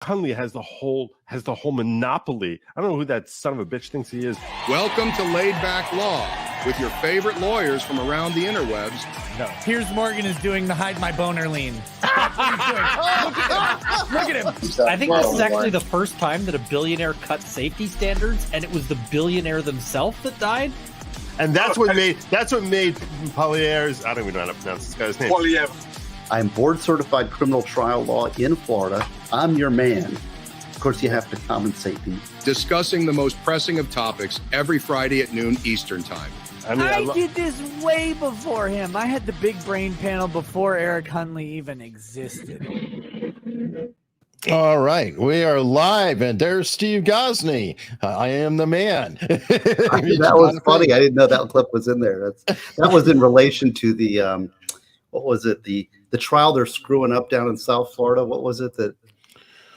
Hunley has the whole monopoly. I don't know who that son of a bitch thinks he is. Welcome to Laid Back Law with your favorite lawyers from around the interwebs. No. Piers Morgan is doing the hide my boner lean. That's what he's doing. Look at him. I think this is actually the first time that a billionaire cut safety standards, and it was the billionaire themselves that died. And that's what made Poilievre's, I don't even know how to pronounce this guy's name. Poilievre. I'm board certified criminal trial law in Florida. I'm your man. Of course, you have to compensate me. Discussing the most pressing of topics every Friday at noon Eastern Time. I did this way before him. I had the big brain panel before Eric Hunley even existed. All right, we are live, and there's Steve Gosney. I am the man. That was funny. I didn't know that clip was in there. That was in relation to the what was it? The trial they're screwing up down in South Florida. What was it that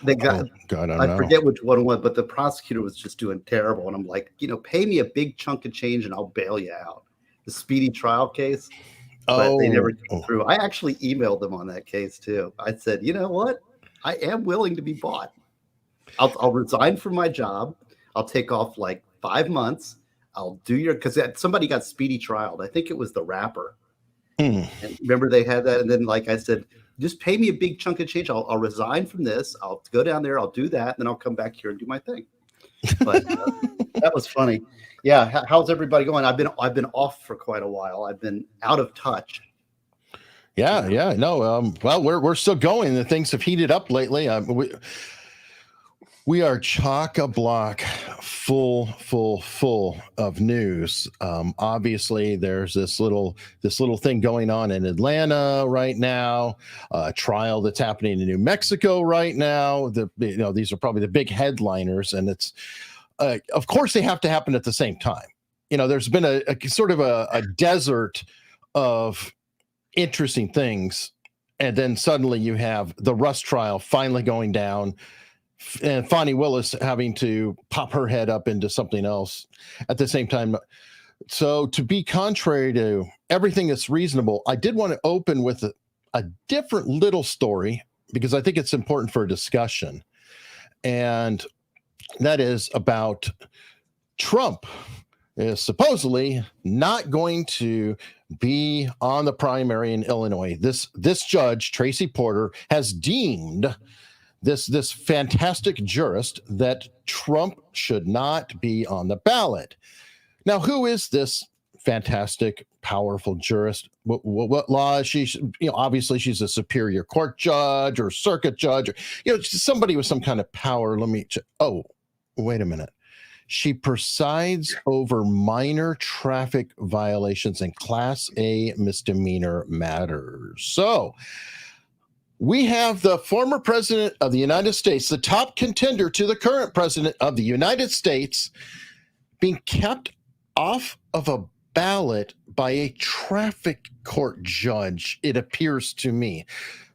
they got? Oh, God, I forget which one it was, but the prosecutor was just doing terrible. And I'm like, pay me a big chunk of change and I'll bail you out. The speedy trial case. But they never came through. I actually emailed them on that case too. I said, you know what? I am willing to be bought. I'll resign from my job. I'll take off like 5 months. I'll do because somebody got speedy trialed. I think it was the rapper. And remember they had that. And then, like I said, just pay me a big chunk of change. I'll resign from this. I'll go down there. I'll do that. And then I'll come back here and do my thing. But that was funny. Yeah. How's everybody going? I've been off for quite a while. I've been out of touch. Yeah. No. Well, we're still going. The things have heated up lately. We are chock-a-block full of news. Obviously, there's this little thing going on in Atlanta right now. A trial that's happening in New Mexico right now. These are probably the big headliners, and it's of course they have to happen at the same time. There's been a sort of a desert of interesting things, and then suddenly you have the Rust trial finally going down. And Fani Willis having to pop her head up into something else at the same time. So to be contrary to everything that's reasonable, I did want to open with a different little story because I think it's important for a discussion. And that is about Trump is supposedly not going to be on the primary in Illinois. This judge, Tracy Porter, has deemed this fantastic jurist that Trump should not be on the ballot. Now, who is this fantastic, powerful jurist? What law is she? Obviously she's a superior court judge or circuit judge, or, somebody with some kind of power. Oh, wait a minute. She presides over minor traffic violations and Class A misdemeanor matters. So we have the former president of the United States, the top contender to the current president of the United States, being kept off of a ballot by a traffic court judge, it appears to me.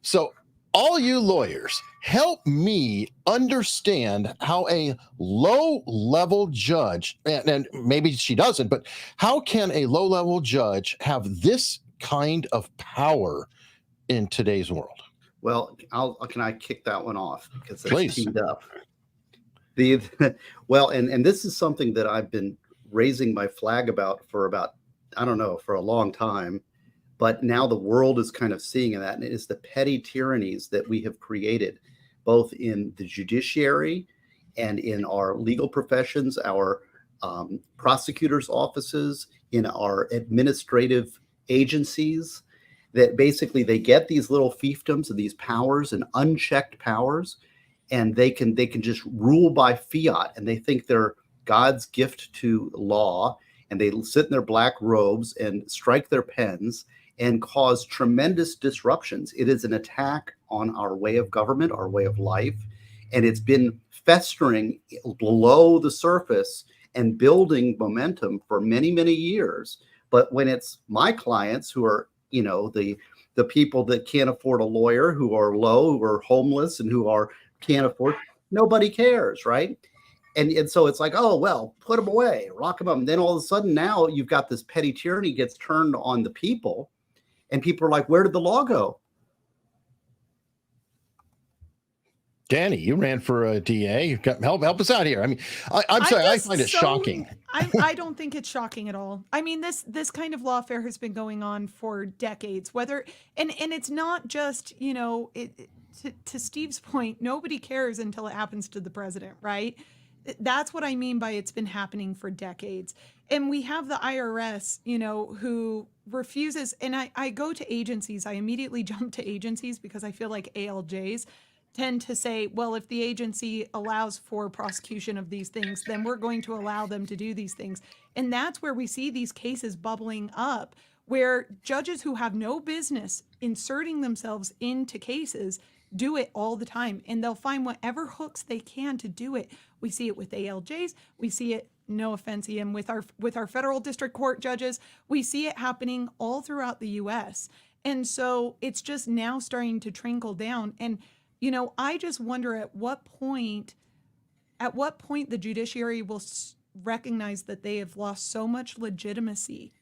So all you lawyers, help me understand how a low-level judge, and maybe she doesn't, but how can a low-level judge have this kind of power in today's world? Well, can I kick that one off because Please. Teed up. And this is something that I've been raising my flag about for a long time, but now the world is kind of seeing that, and it is the petty tyrannies that we have created, both in the judiciary and in our legal professions, our prosecutors' offices, in our administrative agencies. That basically they get these little fiefdoms and these powers and unchecked powers, and they can just rule by fiat, and they think they're God's gift to law, and they sit in their black robes and strike their pens and cause tremendous disruptions. It is an attack on our way of government, our way of life, and it's been festering below the surface and building momentum for many, many years. But when it's my clients who are the people that can't afford a lawyer, who are low, who are homeless, and who can't afford, nobody cares, right? And so it's like, oh, well, put them away, rock them up. And then all of a sudden now you've got this petty tyranny gets turned on the people, and people are like, where did the law go? Dani, you ran for a DA. Help us out here. I mean, I'm sorry, I find it shocking. I don't think it's shocking at all. I mean, this kind of lawfare has been going on for decades. And it's not just, to Steve's point, nobody cares until it happens to the president, right? That's what I mean by it's been happening for decades. And we have the IRS, who refuses, and I go to agencies, I immediately jump to agencies because I feel like ALJs tend to say, well, if the agency allows for prosecution of these things, then we're going to allow them to do these things. And that's where we see these cases bubbling up, where judges who have no business inserting themselves into cases do it all the time. And they'll find whatever hooks they can to do it. We see it with ALJs. We see it, no offense, Ian, with our federal district court judges. We see it happening all throughout the U.S. And so it's just now starting to trickle down. And I just wonder at what point the judiciary will recognize that they have lost so much legitimacy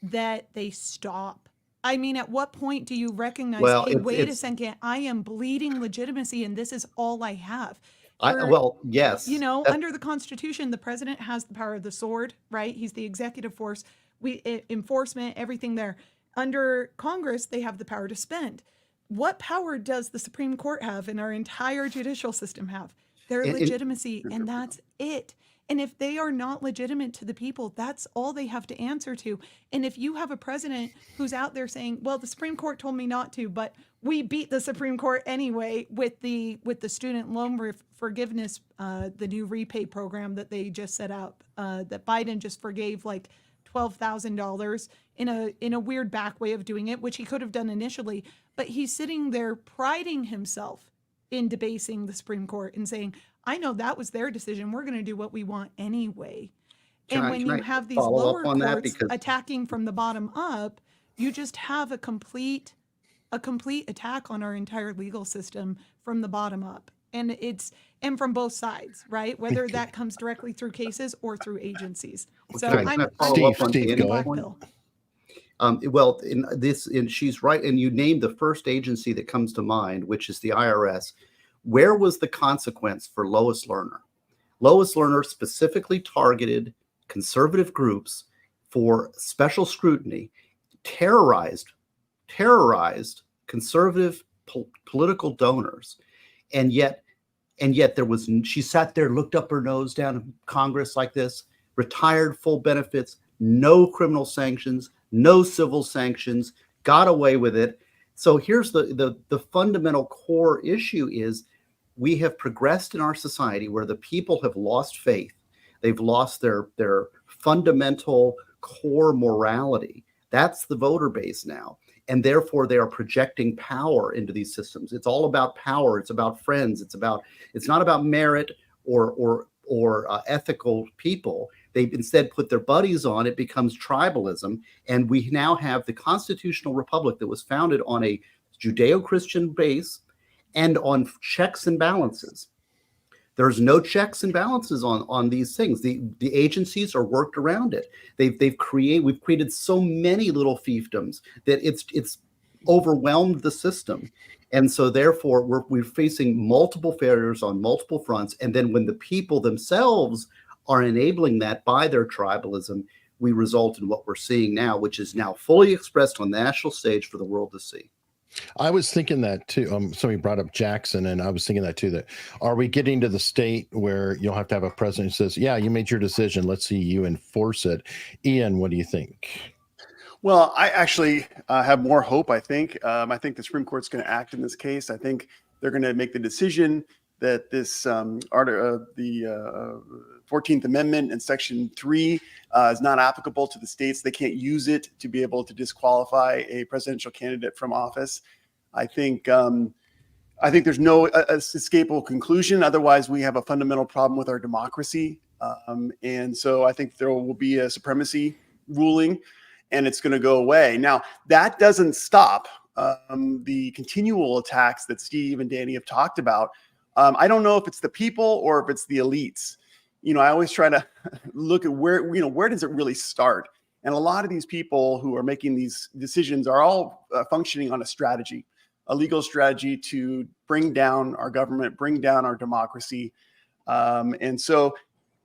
that they stop. I mean, at what point do you recognize, hey, wait a second, I am bleeding legitimacy and this is all I have? Yes. Under the Constitution, the president has the power of the sword, right? He's the executive force, enforcement, everything there. Under Congress, they have the power to spend. What power does the Supreme Court have and our entire judicial system have? Their legitimacy, and that's it. And if they are not legitimate to the people, that's all they have to answer to. And if you have a president who's out there saying, well, the Supreme Court told me not to, but we beat the Supreme Court anyway with the student loan forgiveness, the new repay program that they just set up, that Biden just forgave like $12,000 in a weird back way of doing it, which he could have done initially. But he's sitting there priding himself in debasing the Supreme Court and saying, I know that was their decision. We're going to do what we want anyway. And when you have these lower courts attacking from the bottom up, you just have a complete attack on our entire legal system from the bottom up. And from both sides, right? Whether that comes directly through cases or through agencies. So I'm Steve, go ahead. She's right. And you named the first agency that comes to mind, which is the IRS. Where was the consequence for Lois Lerner? Lois Lerner specifically targeted conservative groups for special scrutiny, terrorized conservative political donors, and yet she sat there, looked up her nose down at Congress like this, retired, full benefits, no criminal sanctions, no civil sanctions, got away with it. So here's the fundamental core issue is we have progressed in our society where the people have lost faith. They've lost their fundamental core morality. That's the voter base now. And therefore they are projecting power into these systems. It's all about power. It's about friends. It's not about merit or ethical people. They instead put their buddies on. It becomes tribalism. And we now have the constitutional republic that was founded on a Judeo-Christian base and on checks and balances. There's no checks and balances on these things. The agencies are worked around it. We've created so many little fiefdoms that it's overwhelmed the system. And so therefore we're facing multiple failures on multiple fronts. And then when the people themselves are enabling that by their tribalism, we result in what we're seeing now, which is now fully expressed on the national stage for the world to see. I was thinking that too. Somebody brought up Jackson, and I was thinking that too. That are we getting to the state where you'll have to have a president who says, "Yeah, you made your decision. Let's see you enforce it." Ian, what do you think? Well, I actually have more hope. I think the Supreme Court's going to act in this case. I think they're going to make the decision that this the 14th Amendment and Section 3 is not applicable to the states. They can't use it to be able to disqualify a presidential candidate from office. I think there's no escapable conclusion. Otherwise, we have a fundamental problem with our democracy. And so I think there will be a supremacy ruling, and it's going to go away. Now, that doesn't stop the continual attacks that Steve and Dani have talked about. I don't know if it's the people or if it's the elites. I always try to look at where does it really start? And a lot of these people who are making these decisions are all functioning on a strategy. a legal strategy to bring down our government, bring down our democracy. And so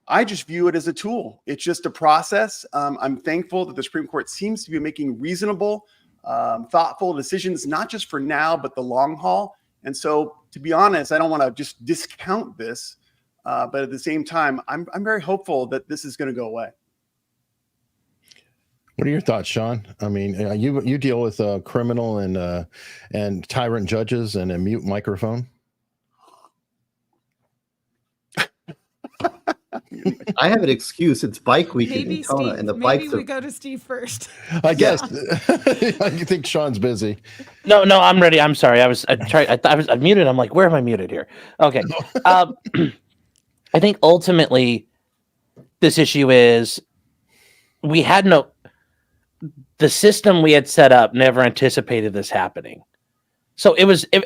I just view it as a tool. It's just a process. I'm thankful that the Supreme Court seems to be making reasonable, thoughtful decisions, not just for now, but the long haul. And so, to be honest, I don't want to just discount this, but at the same time, I'm very hopeful that this is going to go away. What are your thoughts, Sean? I mean, you deal with criminal and tyrant judges and a mute microphone. I have an excuse. It's bike week in Maybe Daytona, Steve, and the maybe bikes we are. go to Steve first. I guess. You think Sean's busy? No, I'm ready. I'm sorry. I was muted. I'm like, where am I muted here? Okay. I think ultimately this issue is the system we had set up never anticipated this happening. So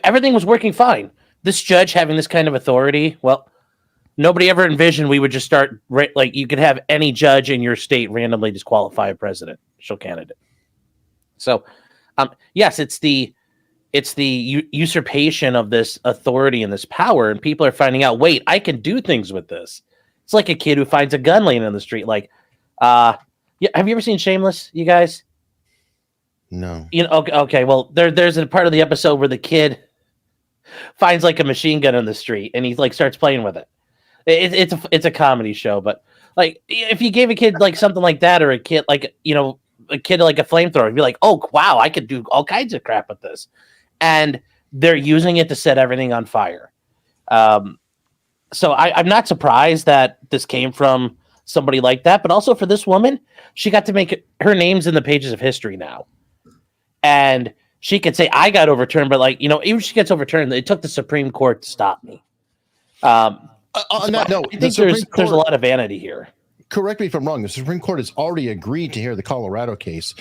everything was working fine. This judge having this kind of authority, well, nobody ever envisioned we would just start, like, you could have any judge in your state randomly disqualify a presidential candidate. So, yes, it's the usurpation of this authority and this power, and people are finding out, wait, I can do things with this. It's like a kid who finds a gun laying on the street. Like, yeah, have you ever seen Shameless, you guys? No. Okay. Well, there's a part of the episode where the kid finds like a machine gun on the street and he like starts playing with it. It's a comedy show, but like if you gave a kid like something like that, or a kid like a kid like a flamethrower, you'd be like, oh wow, I could do all kinds of crap with this, and they're using it to set everything on fire. So I'm not surprised that this came from somebody like that, but also for this woman, she got to make her name's in the pages of history now. And she could say, I got overturned, but like, even if she gets overturned, it took the Supreme Court to stop me. I think there's a lot of vanity here. Correct me if I'm wrong. The Supreme Court has already agreed to hear the Colorado case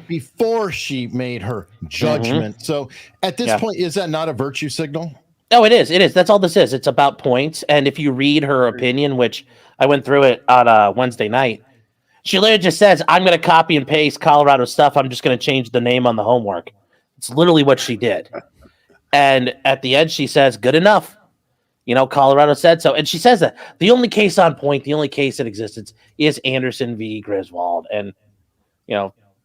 before she made her judgment. So at this point, is that not a virtue signal? No, it is. It is. That's all this is. It's about points. And if you read her opinion, which I went through it on Wednesday night, she literally just says, I'm going to copy and paste Colorado stuff. I'm just going to change the name on the homework. It's literally what she did. And at the end, she says, good enough. Colorado said so. And she says that the only case on point, the only case in existence is Anderson v. Griswold. And,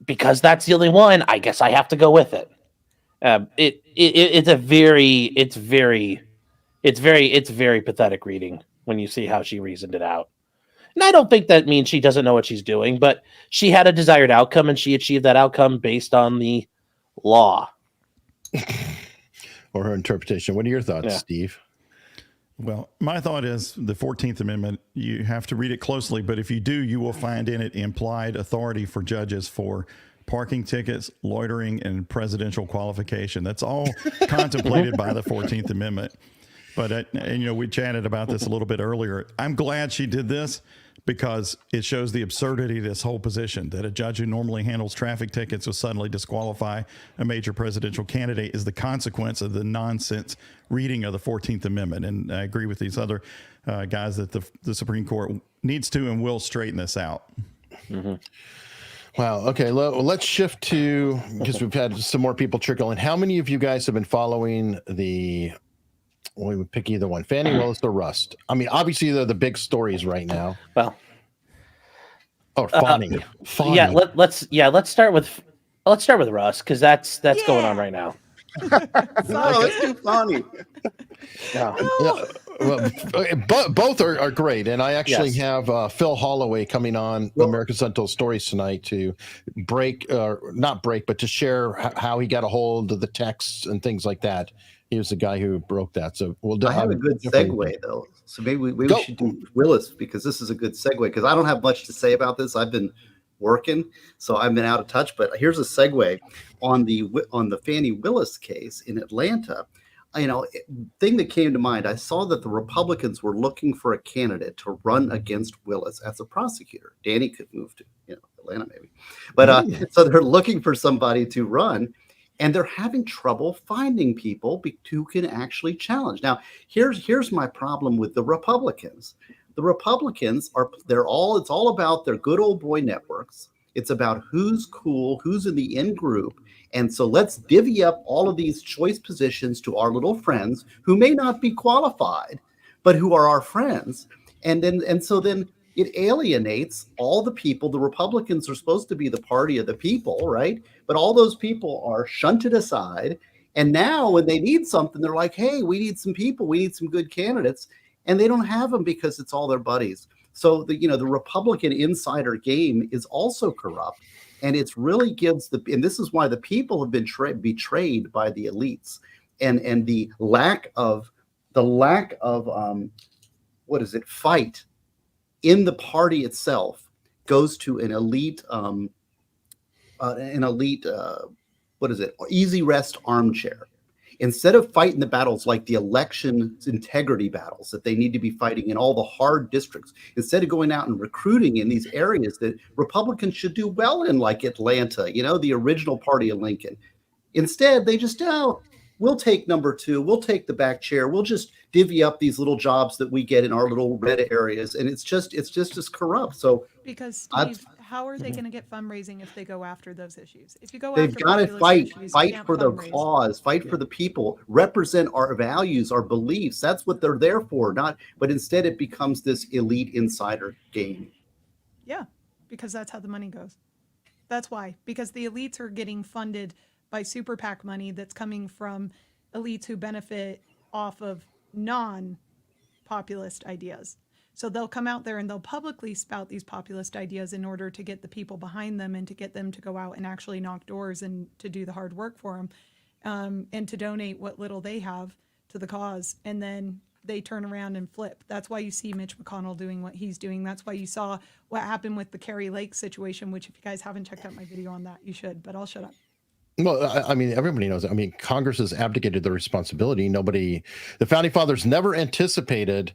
because that's the only one, I guess I have to go with it. It's very pathetic reading when you see how she reasoned it out. And I don't think that means she doesn't know what she's doing, but she had a desired outcome and she achieved that outcome based on the law. Or her interpretation. What are your thoughts, Steve? Well, my thought is the 14th Amendment, you have to read it closely, but if you do, you will find in it implied authority for judges for parking tickets, loitering, and presidential qualification. That's all contemplated by the 14th Amendment. But, we chatted about this a little bit earlier. I'm glad she did this because it shows the absurdity of this whole position, that a judge who normally handles traffic tickets will suddenly disqualify a major presidential candidate is the consequence of the nonsense reading of the 14th Amendment. And I agree with these other guys that the Supreme Court needs to and will straighten this out. Wow. Okay. Let's shift to, because we've had some more people trickle in. How many of you guys have been following we would pick either one, Fani Willis or Rust? I mean, obviously they're the big stories right now. Well, Fani. Yeah, let's start with Rust, because that's going on right now. Let's do Fani. Both are great, and I actually have Phil Holloway coming on America's Untold Stories tonight to to share how he got a hold of the texts and things like that. He was the guy who broke that. So I have a good segue though. So maybe we should do Willis, because this is a good segue, because I don't have much to say about this. I've been working, so I've been out of touch. But here's a segue on the Fani Willis case in Atlanta. Thing that came to mind, I saw that the Republicans were looking for a candidate to run against Willis as a prosecutor. Dani could move to Atlanta maybe, but so they're looking for somebody to run. And they're having trouble finding people who can actually challenge. Now, here's my problem with the Republicans. The Republicans it's all about their good old boy networks. It's about who's cool, who's in the in group. And so let's divvy up all of these choice positions to our little friends who may not be qualified, but who are our friends. And so then it alienates all the people. The Republicans are supposed to be the party of the people, right? But all those people are shunted aside. And now when they need something, they're like, hey, we need some people. We need some good candidates. And they don't have them because it's all their buddies. So the Republican insider game is also corrupt. And it's really gives and this is why the people have been betrayed by the elites, and the lack of fight in the party itself goes to an elite easy rest armchair. Instead of fighting the battles like the election integrity battles that they need to be fighting in all the hard districts, instead of going out and recruiting in these areas that Republicans should do well in, like Atlanta, the original party of Lincoln. Instead, they just, we'll take number 2, we'll take the back chair, we'll just divvy up these little jobs that we get in our little red areas. And it's just as corrupt. So because Steve, how are they going to get fundraising if they go after those issues? If you go they've after got to fight for the fundraise. cause, fight for the people, represent our values, our beliefs. That's what they're there for, but instead it becomes this elite insider game. Yeah, because that's how the money goes. That's why, because the elites are getting funded by super PAC money that's coming from elites who benefit off of non-populist ideas. So they'll come out there and they'll publicly spout these populist ideas in order to get the people behind them and to get them to go out and actually knock doors and to do the hard work for them, and to donate what little they have to the cause. And then they turn around and flip. That's why you see Mitch McConnell doing what he's doing. That's why you saw what happened with the Kerry Lake situation, which if you guys haven't checked out my video on that, you should, but I'll shut up. Well, I mean, everybody knows. I mean, Congress has abdicated their responsibility. The founding fathers never anticipated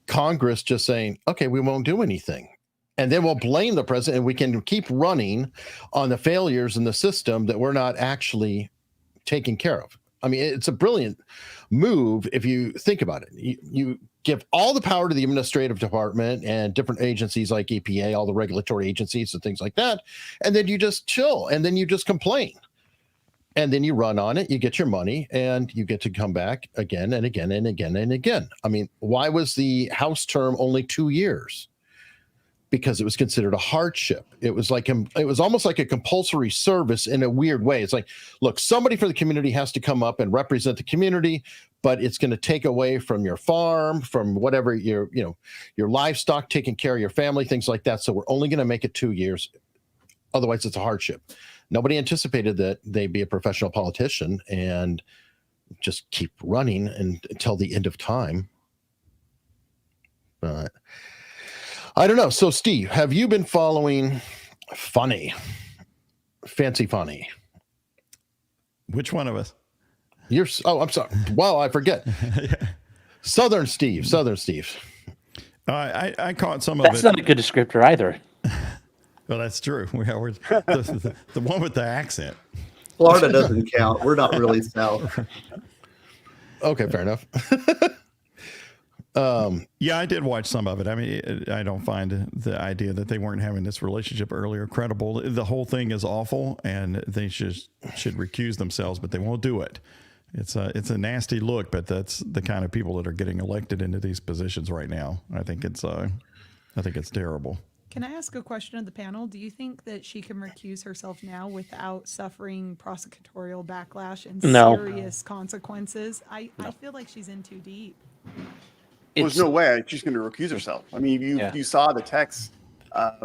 Congress just saying, okay, we won't do anything. And then we'll blame the president, and we can keep running on the failures in the system that we're not actually taking care of. I mean, it's a brilliant move if you think about it. You give all the power to the administrative department and different agencies like EPA, all the regulatory agencies and things like that. And then you just chill, and then you just complain. And then you run on it, you get your money, and you get to come back again and again and again and again. I mean, why was the House term only 2 years? Because it was considered a hardship. It was almost like a compulsory service in a weird way. It's like, look, somebody from the community has to come up and represent the community, but it's going to take away from your farm, from whatever your livestock, taking care of your family, things like that. So we're only going to make it 2 years. Otherwise, it's a hardship. Nobody anticipated that they'd be a professional politician and just keep running until the end of time. But I don't know. So, Steve, have you been following Fancy Fani? Which one of us? I'm sorry. Wow, I forget. Yeah. Southern Steve. I caught some of That's it. not a good descriptor either. Well, that's true. We're the one with the accent. Florida doesn't count. We're not really South. Okay, fair enough. Yeah, I did watch some of it. I mean, I don't find the idea that they weren't having this relationship earlier credible. The whole thing is awful, and they should recuse themselves, but they won't do it. It's a nasty look, but that's the kind of people that are getting elected into these positions right now. I think it's terrible. Can I ask a question of the panel? Do you think that she can recuse herself now without suffering prosecutorial backlash and serious consequences? I feel like she's in too deep. There's no way she's going to recuse herself. I mean, you saw the text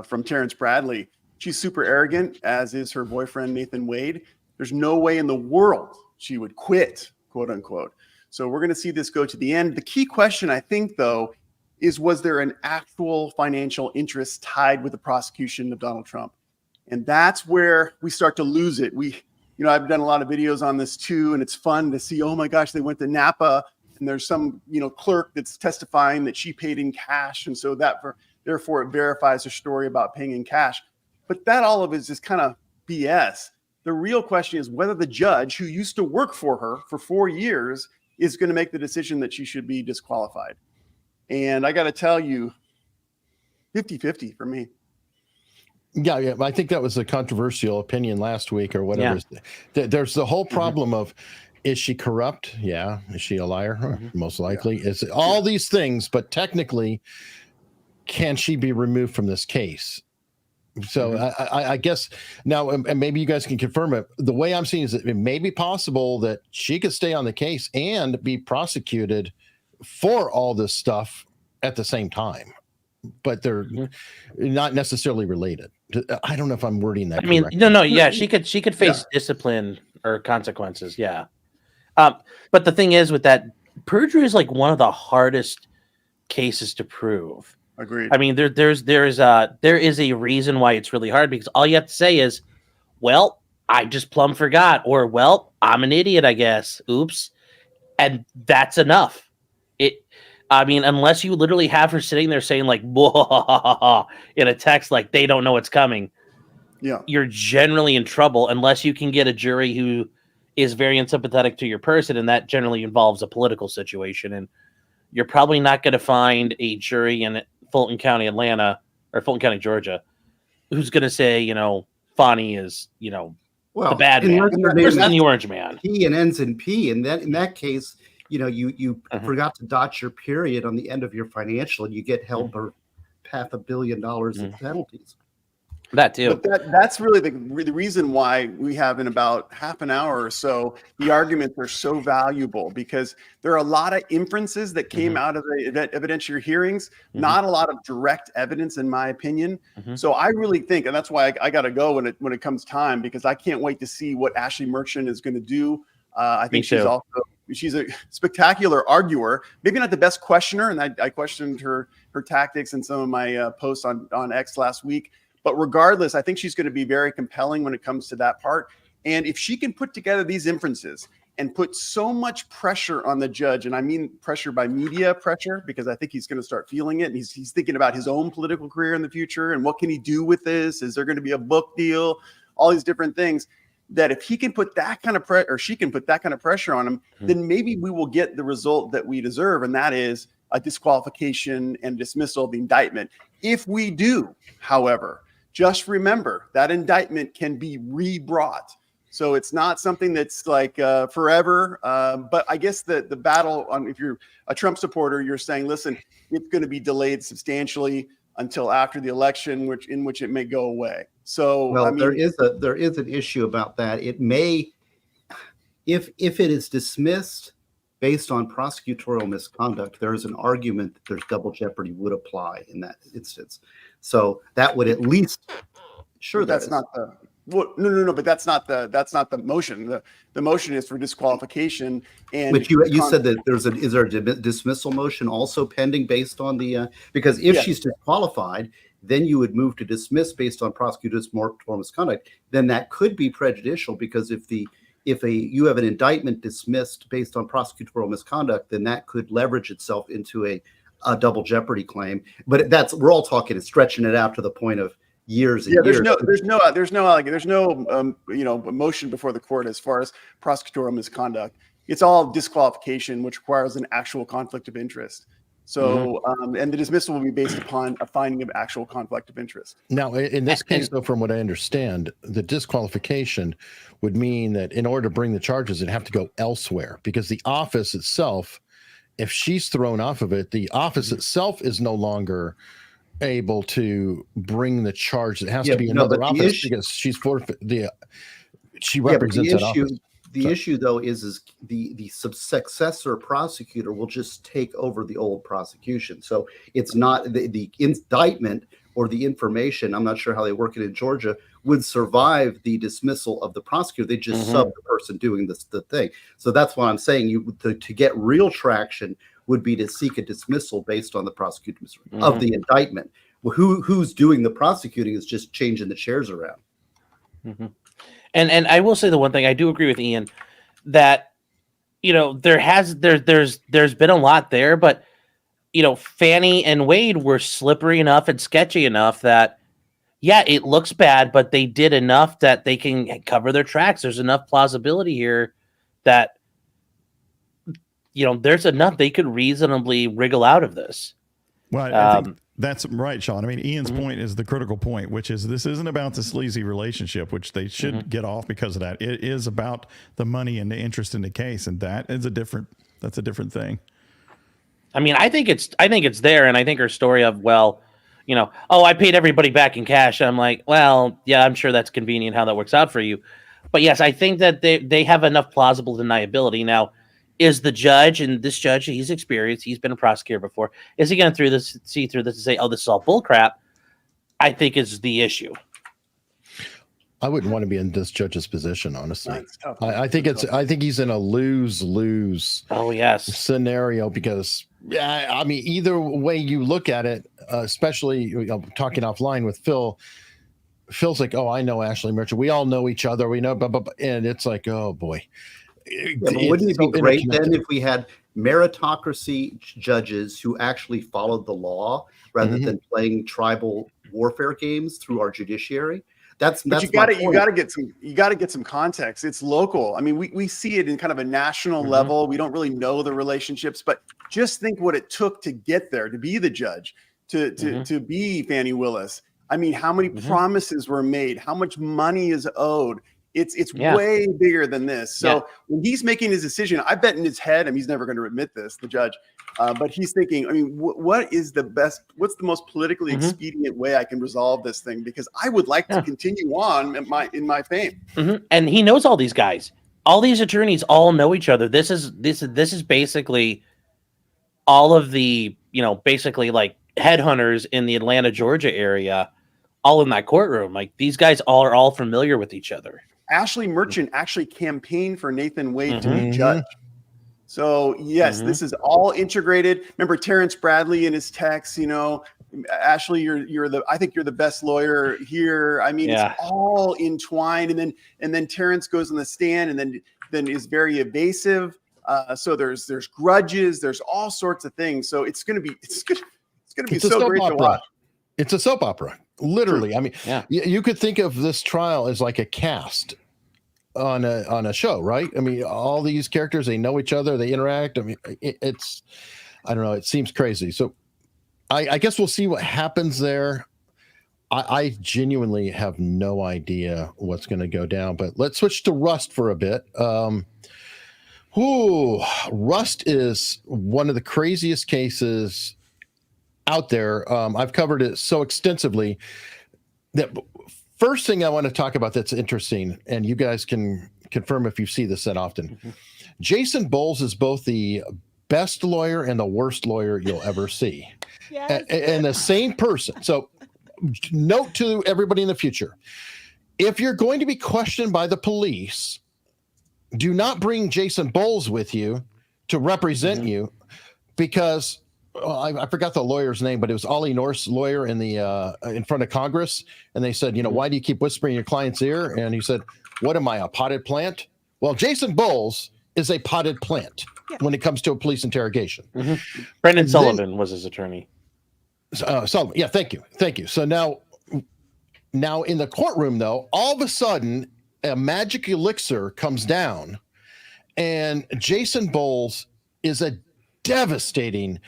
from Terrence Bradley. She's super arrogant, as is her boyfriend, Nathan Wade. There's no way in the world she would quit, quote unquote. So we're going to see this go to the end. The key question, I think, though, is was there an actual financial interest tied with the prosecution of Donald Trump? And that's where we start to lose it. I've done a lot of videos on this too, and it's fun to see, oh my gosh, they went to Napa and there's some, clerk that's testifying that she paid in cash. And so therefore it verifies her story about paying in cash. But that all of it is just kind of BS. The real question is whether the judge who used to work for her for 4 years is going to make the decision that she should be disqualified. And I got to tell you, 50-50 for me. Yeah. I think that was a controversial opinion last week or whatever. There's the whole problem of, is she corrupt? Yeah. Is she a liar? Most likely. Is all these things, but technically, can she be removed from this case? So I guess now, and maybe you guys can confirm it. The way I'm seeing is that it may be possible that she could stay on the case and be prosecuted for all this stuff at the same time, but they're not necessarily related. I don't know if I'm wording that. I mean, correctly. no, yeah, she could face discipline or consequences. Yeah. But the thing is with that, perjury is like one of the hardest cases to prove. Agreed. I mean, there is a reason why it's really hard, because all you have to say is, well, I just plumb forgot, or well, I'm an idiot, I guess. Oops. And that's enough. I mean, unless you literally have her sitting there saying like in a text like they don't know what's coming, you're generally in trouble unless you can get a jury who is very unsympathetic to your person, and that generally involves a political situation. And you're probably not going to find a jury in Fulton County, Atlanta, or Fulton County, Georgia, who's going to say, Fani is, the bad man, versus the orange man. P and ends in P, and in that case, you forgot to dot your period on the end of your financial, and you get held for $500 million in penalties. That too. But that's really the reason why we have, in about half an hour or so, the arguments are so valuable, because there are a lot of inferences that came out of the evidentiary hearings, not a lot of direct evidence, in my opinion. So I really think, and that's why I got to go when it comes time, because I can't wait to see what Ashley Merchant is going to do. I think she's a spectacular arguer, maybe not the best questioner, and I questioned her tactics in some of my posts on X last week. But regardless, I think she's going to be very compelling when it comes to that part. And if she can put together these inferences and put so much pressure on the judge, and I mean pressure by media pressure, because I think he's going to start feeling it. And he's thinking about his own political career in the future and what can he do with this? Is there going to be a book deal? All these different things. That if he can put that kind of pressure, or she can put that kind of pressure on him, then maybe we will get the result that we deserve, and that is a disqualification and dismissal of the indictment. If we do, however, just remember that indictment can be rebrought. So it's not something that's like forever. But I guess the battle on, if you're a Trump supporter, you're saying, listen, it's going to be delayed substantially until after the election, in which it may go away. So there is an issue about that. It may, if it is dismissed based on prosecutorial misconduct, there is an argument that there's double jeopardy would apply in that instance. So that would at least that's not the no, but that's not the motion. The motion is for disqualification. And but you said that is there a dismissal motion also pending based on the because if she's disqualified, then you would move to dismiss based on prosecutorial misconduct. Then that could be prejudicial, because if you have an indictment dismissed based on prosecutorial misconduct, then that could leverage itself into a double jeopardy claim. But we're all talking and stretching it out to the point of years and years. There's no motion before the court as far as prosecutorial misconduct. It's all disqualification, which requires an actual conflict of interest. So, and the dismissal will be based upon a finding of actual conflict of interest. Now, in this case, though, from what I understand, the disqualification would mean that in order to bring the charges, it'd have to go elsewhere, because the office itself, if she's thrown off of it, the office itself is no longer able to bring the charge. It has to be another office, because she's forfeit she represents that office. The issue, though, is the successor prosecutor will just take over the old prosecution. So it's not the indictment or the information, I'm not sure how they work it in Georgia, would survive the dismissal of the prosecutor. They just sub the person doing the thing. So that's why I'm saying to get real traction would be to seek a dismissal based on the prosecution of the indictment. Well, who's doing the prosecuting is just changing the chairs around. And I will say the one thing, I do agree with Ian that, there's been a lot there, but, Fani and Wade were slippery enough and sketchy enough that, yeah, it looks bad, but they did enough that they can cover their tracks. There's enough plausibility here that, there's enough they could reasonably wriggle out of this. Well, That's right, Sean. I mean, Ian's point is the critical point, which is this isn't about the sleazy relationship, which they should get off because of that. It is about the money and the interest in the case, and that's a different thing. I mean, I think it's there, and I think her story of, well, I paid everybody back in cash. I'm like, well, yeah, I'm sure that's convenient how that works out for you. But yes, I think that they have enough plausible deniability. Now, is the judge, and this judge, he's experienced, he's been a prosecutor before, is he going to see through this and say, oh, this is all bull crap? I think is the issue. I wouldn't want to be in this judge's position, honestly. I think he's in a lose-lose scenario because, I mean, either way you look at it, especially talking offline with Phil's like, oh, I know Ashley Merchant. We all know each other. We know, blah, blah, blah. And it's like, oh boy. But wouldn't it be great then if we had meritocracy judges who actually followed the law rather than playing tribal warfare games through our judiciary? But you got to get some context. It's local. I mean, we see it in kind of a national level. We don't really know the relationships, but just think what it took to get there, to be the judge, to be Fani Willis. I mean, how many promises were made? How much money is owed? It's way bigger than this. So when he's making his decision, I bet in his head, and he's never going to admit this, the judge, but he's thinking, I mean, what's the most politically expedient way I can resolve this thing? Because I would like to continue on in my fame. And he knows all these guys. All these attorneys all know each other. This is basically all of the, basically like headhunters in the Atlanta, Georgia area, all in that courtroom. Like these guys are all familiar with each other. Ashley Merchant actually campaigned for Nathan Wade to be judge. So yes, this is all integrated. Remember Terrence Bradley in his text, Ashley, I think you're the best lawyer here. I mean, it's all entwined. And then Terrence goes on the stand and then is very evasive. So there's grudges, there's all sorts of things. So it's gonna be so great to watch. It's a soap opera. Literally. True. I mean, you could think of this trial as like a cast on a show, right? I mean, all these characters, they know each other, they interact. I mean, it's, I don't know, it seems crazy. So I guess we'll see what happens there. I genuinely have no idea what's going to go down, but let's switch to Rust for a bit. Rust is one of the craziest cases out there. I've covered it so extensively that first thing I want to talk about that's interesting, and you guys can confirm if you see this that often. Jason Bowles is both the best lawyer and the worst lawyer you'll ever see. And the same person. So note to everybody in the future, if you're going to be questioned by the police, do not bring Jason Bowles with you to represent you, because I forgot the lawyer's name, but it was Ollie North's lawyer in front of Congress. And they said, why do you keep whispering in your client's ear? And he said, what am I, a potted plant? Well, Jason Bowles is a potted plant when it comes to a police interrogation. Brendan Sullivan was his attorney. Sullivan. Yeah. Thank you. So now in the courtroom though, all of a sudden a magic elixir comes down and Jason Bowles is a devastating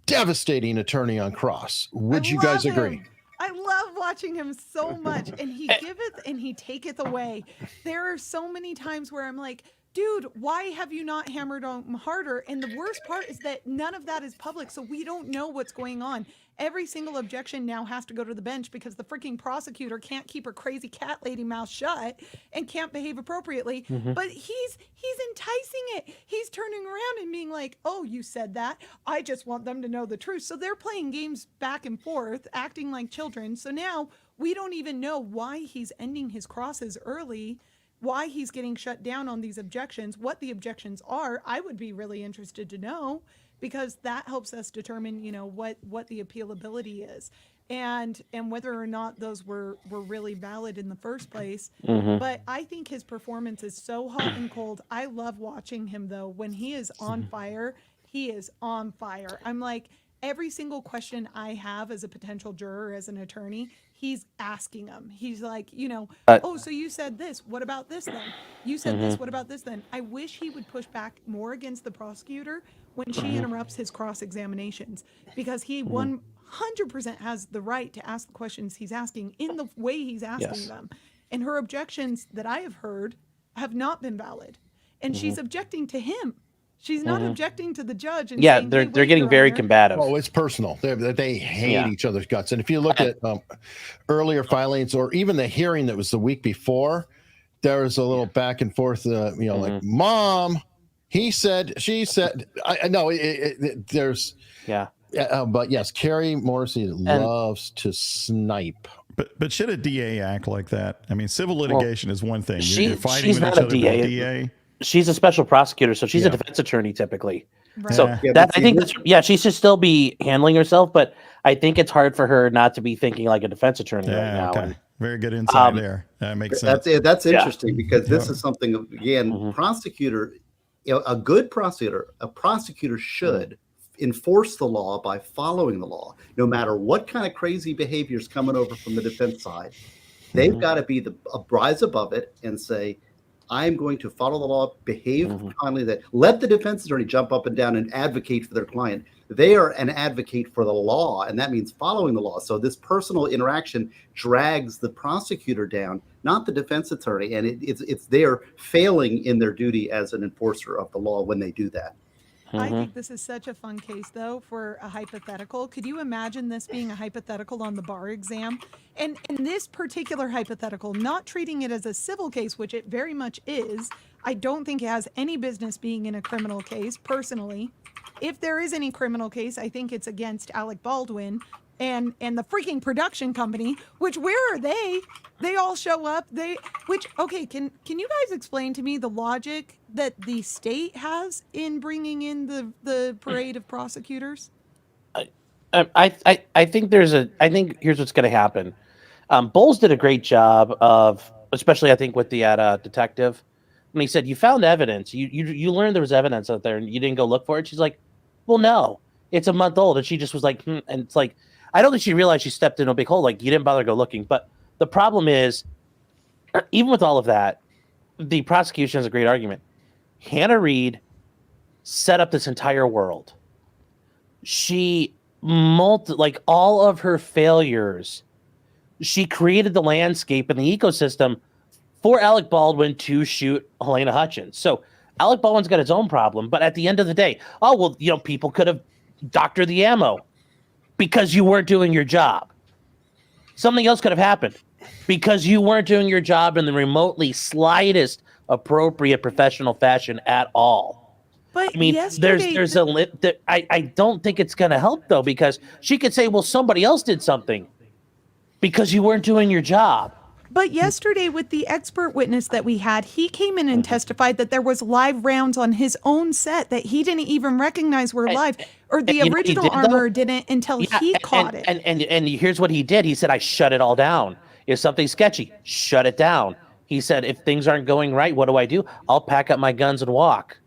attorney on cross. Would you guys agree? I love watching him so much, and he giveth and he taketh away. There are so many times where I'm like, dude, why have you not hammered on him harder? And the worst part is that none of that is public, so we don't know what's going on. Every single objection now has to go to the bench because the freaking prosecutor can't keep her crazy cat lady mouth shut and can't behave appropriately. But he's enticing it. He's turning around and being like, oh, you said that. I just want them to know the truth. So they're playing games back and forth, acting like children. So now we don't even know why he's ending his crosses early, why he's getting shut down on these objections, what the objections are. I would be really interested to know, because that helps us determine, what the appealability is and whether or not those were really valid in the first place. But I think his performance is so hot and cold. I love watching him though. When he is on fire, he is on fire. I'm like, every single question I have as a potential juror, as an attorney, he's asking them. He's like, oh, so you said this. What about this then? You said this. What about this then? I wish he would push back more against the prosecutor when she interrupts his cross-examinations, because he 100% 100% has the right to ask the questions he's asking in the way he's asking them. And her objections that I have heard have not been valid. And she's objecting to him. She's not objecting to the judge. And saying, they're hey, wait, getting Your very Honor. combative. Oh, it's personal. They hate each other's guts. And if you look at earlier filings or even the hearing that was the week before, there was a little back and forth, like, Mom, he said, she said. I know there's. Yeah. But yes, Carrie Morrissey loves to snipe. But should a DA act like that? I mean, civil litigation is one thing. You're fighting she's with not each a other with DA. a DA. She's a special prosecutor, so she's a defense attorney typically. Right. So Yeah, I think she should still be handling herself, but I think it's hard for her not to be thinking like a defense attorney right now. Okay. And, Very good insight there. That makes sense. That's interesting because this is something, again, prosecutor, a good prosecutor, should enforce the law by following the law, no matter what kind of crazy behavior is coming over from the defense side. They've got to be rise above it and say, I'm going to follow the law, behave kindly. That let the defense attorney jump up and down and advocate for their client. They are an advocate for the law, and that means following the law. So this personal interaction drags the prosecutor down, not the defense attorney, and it's they're failing in their duty as an enforcer of the law when they do that. I think this is such a fun case, though, for a hypothetical. Could you imagine this being a hypothetical on the bar exam? And in this particular hypothetical, not treating it as a civil case, which it very much is, I don't think it has any business being in a criminal case, personally. If there is any criminal case, I think it's against Alec Baldwin and the freaking production company, which where are they? They all show up. Okay, can you guys explain to me the logic that the state has in bringing in the parade of prosecutors? I think here's what's going to happen. Bowles did a great job of, especially I think with the detective, when he said, you found evidence, you learned there was evidence out there and you didn't go look for it. She's like, well, no, it's a month old. And she just was like, and it's like, I don't think she realized she stepped in a big hole. Like, you didn't bother to go looking. But the problem is, even with all of that, the prosecution has a great argument. Hannah Reid set up this entire world. She all of her failures, she created the landscape and the ecosystem for Alec Baldwin to shoot Helena Hutchins. So Alec Baldwin's got his own problem, but at the end of the day, people could have doctored the ammo because you weren't doing your job. Something else could have happened because you weren't doing your job in the remotely slightest appropriate professional fashion at all. But I mean, there's I don't think it's going to help though, because she could say, well, somebody else did something because you weren't doing your job. But yesterday with the expert witness that we had, he came in and testified that there was live rounds on his own set that he didn't even recognize were live, or the original armorer didn't until he caught it. And here's what he did. He said, I shut it all down. If something's sketchy, shut it down. He said, if things aren't going right, what do? I'll pack up my guns and walk.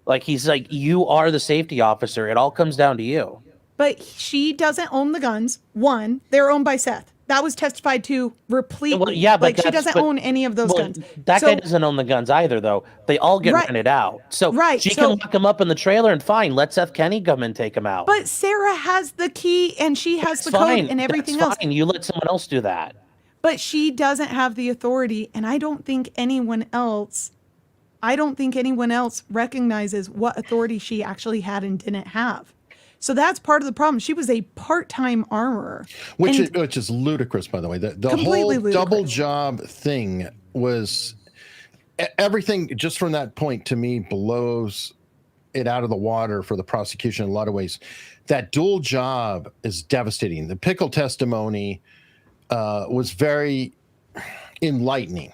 Like, he's like, you are the safety officer. It all comes down to you. But she doesn't own the guns. One, they're owned by Seth. That was testified to replete. Well, yeah, but she doesn't own any of those guns. That guy doesn't own the guns either, though. They all get rented out. So she can lock them up in the trailer and fine. Let Seth Kenny come and take them out. But Sarah has the key and she has the code and everything else. Fine. You let someone else do that. But she doesn't have the authority, and I don't think anyone else recognizes what authority she actually had and didn't have. So that's part of the problem. She was a part-time armorer. Which is ludicrous, by the way. The whole double job thing was everything just from that point to me blows it out of the water for the prosecution in a lot of ways. That dual job is devastating. The Pickle testimony was very enlightening.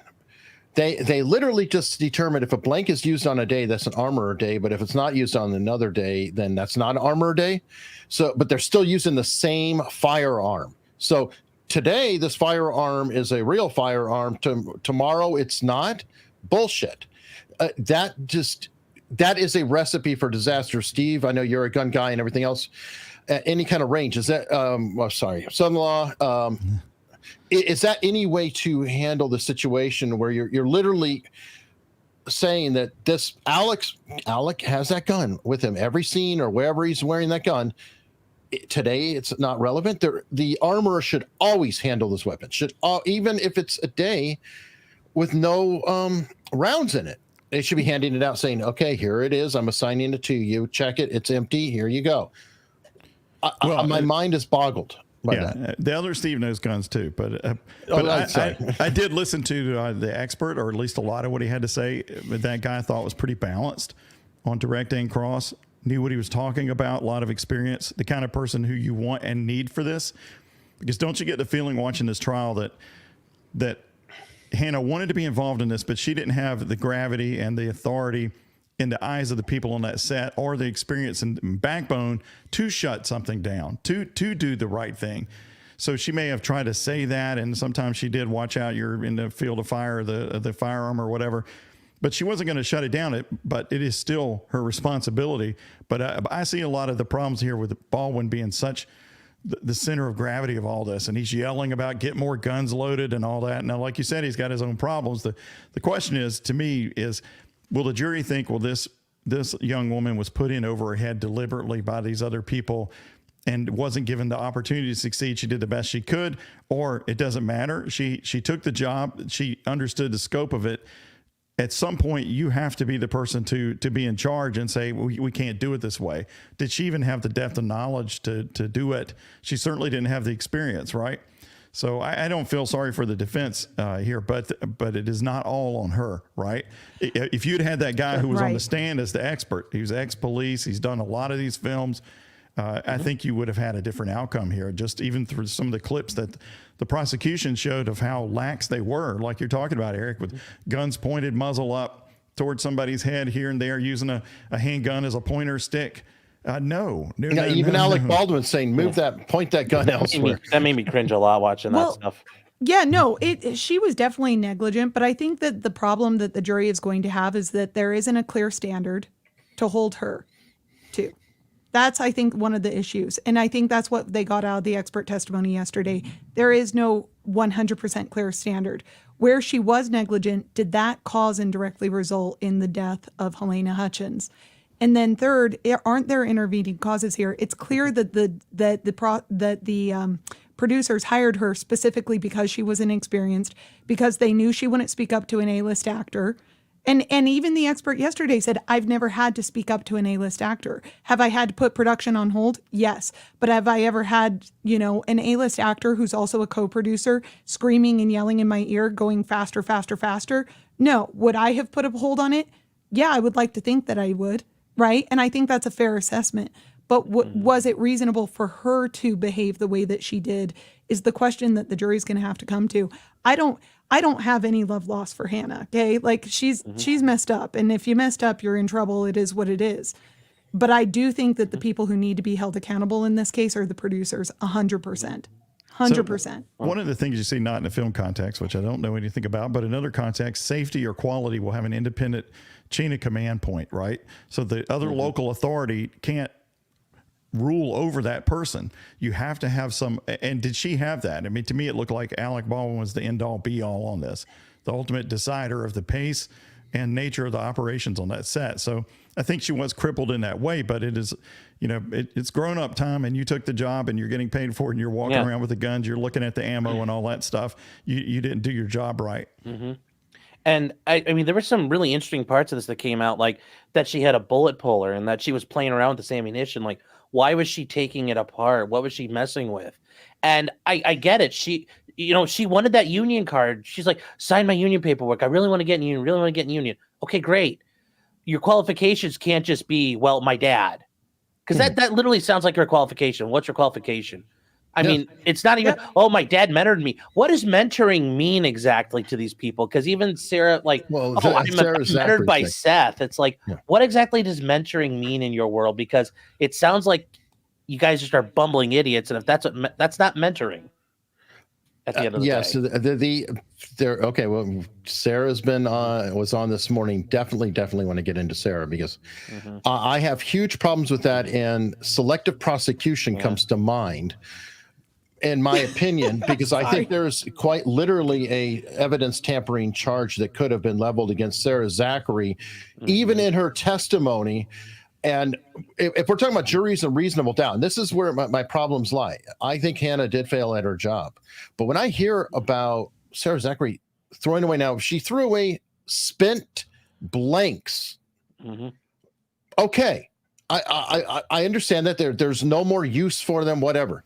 They literally just determined if a blank is used on a day, that's an armorer day. But if it's not used on another day, then that's not an armorer day. So, but they're still using the same firearm. So today, this firearm is a real firearm. Tomorrow, it's not. Bullshit. That is a recipe for disaster. Steve, I know you're a gun guy and everything else. Any kind of range. Is that, son-in-law, is that any way to handle the situation where you're literally saying that this Alec has that gun with him every scene or wherever he's wearing that gun? today it's not relevant. The armorer should always handle this weapon. Even if it's a day with no rounds in it, they should be handing it out saying, okay, here it is. I'm assigning it to you. Check it. It's empty. Here you go. My mind is boggled by that. The other Steve knows guns too, but I did listen to the expert, or at least a lot of what he had to say. That guy I thought was pretty balanced on direct and cross, knew what he was talking about, a lot of experience, the kind of person who you want and need for this. Because don't you get the feeling watching this trial that Hannah wanted to be involved in this, but she didn't have the gravity and the authority in the eyes of the people on that set, or the experience and backbone to shut something down, to do the right thing. So she may have tried to say that, and sometimes she did, watch out, you're in the field of fire, the firearm or whatever, but she wasn't going to shut it down. But it is still her responsibility. But I see a lot of the problems here with Baldwin being such the center of gravity of all this, and he's yelling about get more guns loaded and all that. Now, like you said, he's got his own problems. The question is, to me, is will the jury think, well, this young woman was put in over her head deliberately by these other people and wasn't given the opportunity to succeed? She did the best she could, or it doesn't matter. She took the job. She understood the scope of it. At some point, you have to be the person to be in charge and say, well, we can't do it this way. Did she even have the depth of knowledge to do it? She certainly didn't have the experience, right? So I don't feel sorry for the defense here, but it is not all on her, right? If you'd had that guy who was on the stand as the expert, he was ex-police, he's done a lot of these films, I think you would have had a different outcome here, just even through some of the clips that the prosecution showed of how lax they were, like you're talking about, Eric, with guns pointed muzzle up towards somebody's head here and there, using a handgun as a pointer stick. No. Even Alec Baldwin saying, point that gun elsewhere. That made me cringe a lot watching that stuff. Yeah, no, she was definitely negligent, but I think that the problem that the jury is going to have is that there isn't a clear standard to hold her to. That's, I think, one of the issues. And I think that's what they got out of the expert testimony yesterday. There is no 100% clear standard. Where she was negligent, did that cause and directly result in the death of Helena Hutchins? And then third, aren't there intervening causes here? It's clear that the producers hired her specifically because she was inexperienced, because they knew she wouldn't speak up to an A-list actor. And even the expert yesterday said, I've never had to speak up to an A-list actor. Have I had to put production on hold? Yes. But have I ever had, an A-list actor who's also a co-producer screaming and yelling in my ear, going faster, faster, faster? No. Would I have put a hold on it? Yeah, I would like to think that I would. Right. And I think that's a fair assessment. But was it reasonable for her to behave the way that she did is the question that the jury's going to have to come to. I don't have any love lost for Hannah. Okay. Like she's messed up. And if you messed up, you're in trouble. It is what it is. But I do think that the people who need to be held accountable in this case are the producers 100%. 100%. So one of the things you see not in a film context, which I don't know anything about, but in other contexts, safety or quality will have an independent chain of command point, right? So the other local authority can't rule over that person. You have to have some, and did she have that? I mean, to me, it looked like Alec Baldwin was the end all be all on this, the ultimate decider of the pace and nature of the operations on that set. So I think she was crippled in that way, but it is, it's grown up time, and you took the job and you're getting paid for it, and you're walking around with the guns, you're looking at the ammo and all that stuff. You didn't do your job right. Mm-hmm. And I mean, there were some really interesting parts of this that came out, like that she had a bullet puller and that she was playing around with this ammunition. Like, why was she taking it apart? What was she messing with? And I get it. She wanted that union card. She's like, sign my union paperwork. I really want to get in union, really want to get in union. Okay, great. Your qualifications can't just be, well, my dad. Because that literally sounds like your qualification. What's your qualification? I mean, it's not even, my dad mentored me. What does mentoring mean exactly to these people? Because even Sarah, I'm mentored by Seth. It's like, what exactly does mentoring mean in your world? Because it sounds like you guys just are bumbling idiots. And if that's not mentoring at the end of the day. Okay. Well, Sarah's was on this morning. Definitely want to get into Sarah because I have huge problems with that. And selective prosecution comes to mind. In my opinion, because I think there's quite literally a evidence tampering charge that could have been leveled against Sarah Zachary. Even in her testimony, And if we're talking about juries and reasonable doubt, and this is where my problems lie. I think Hannah did fail at her job. But when I hear about Sarah Zachary throwing away, now she threw away spent blanks. Okay. I understand that there's no more use for them, whatever.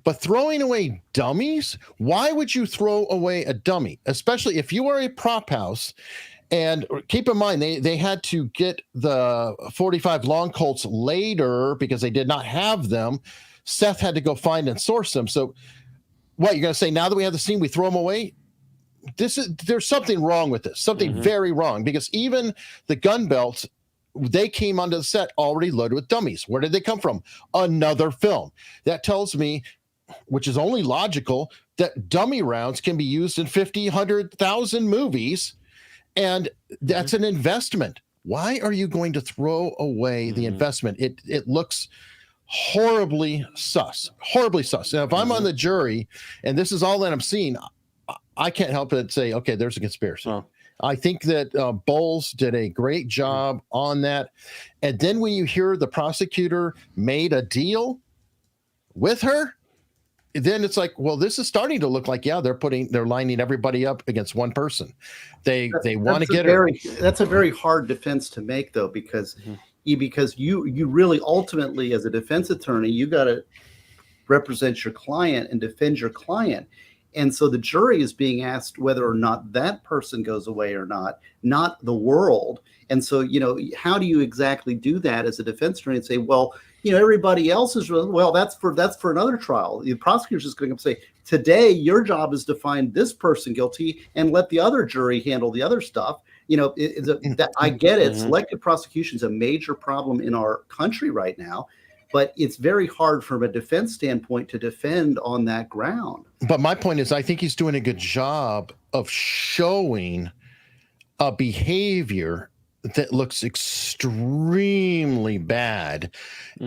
But throwing away dummies, why would you throw away a dummy? Especially if you are a prop house. And keep in mind, they had to get the 45 long Colts later because they did not have them. Seth had to go find and source them. So what, you're going to say now that we have the scene, we throw them away? There's something wrong with this, something very wrong, because even the gun belts, they came onto the set already loaded with dummies. Where did they come from? Another film. That tells me, which is only logical, that dummy rounds can be used in 50, 100,000 movies. And that's an investment. Why are you going to throw away the investment? It looks horribly sus. Now, if I'm on the jury and this is all that I'm seeing, I can't help but say, okay, there's a conspiracy. I think that Bowles did a great job on that. And then when you hear the prosecutor made a deal with her, then it's like, well, this is starting to look like, yeah, they're lining everybody up against one person. They want to get her. That's a very hard defense to make, though, because you really ultimately, as a defense attorney, you got to represent your client and defend your client. And so the jury is being asked whether or not that person goes away or not the world. And so, how do you exactly do that as a defense attorney and say, well, everybody else is, well, that's for another trial. The prosecutor's just going to say, today, your job is to find this person guilty and let the other jury handle the other stuff. I get it. Selective prosecution is a major problem in our country right now, but it's very hard from a defense standpoint to defend on that ground. But my point is, I think he's doing a good job of showing a behavior that looks extremely bad,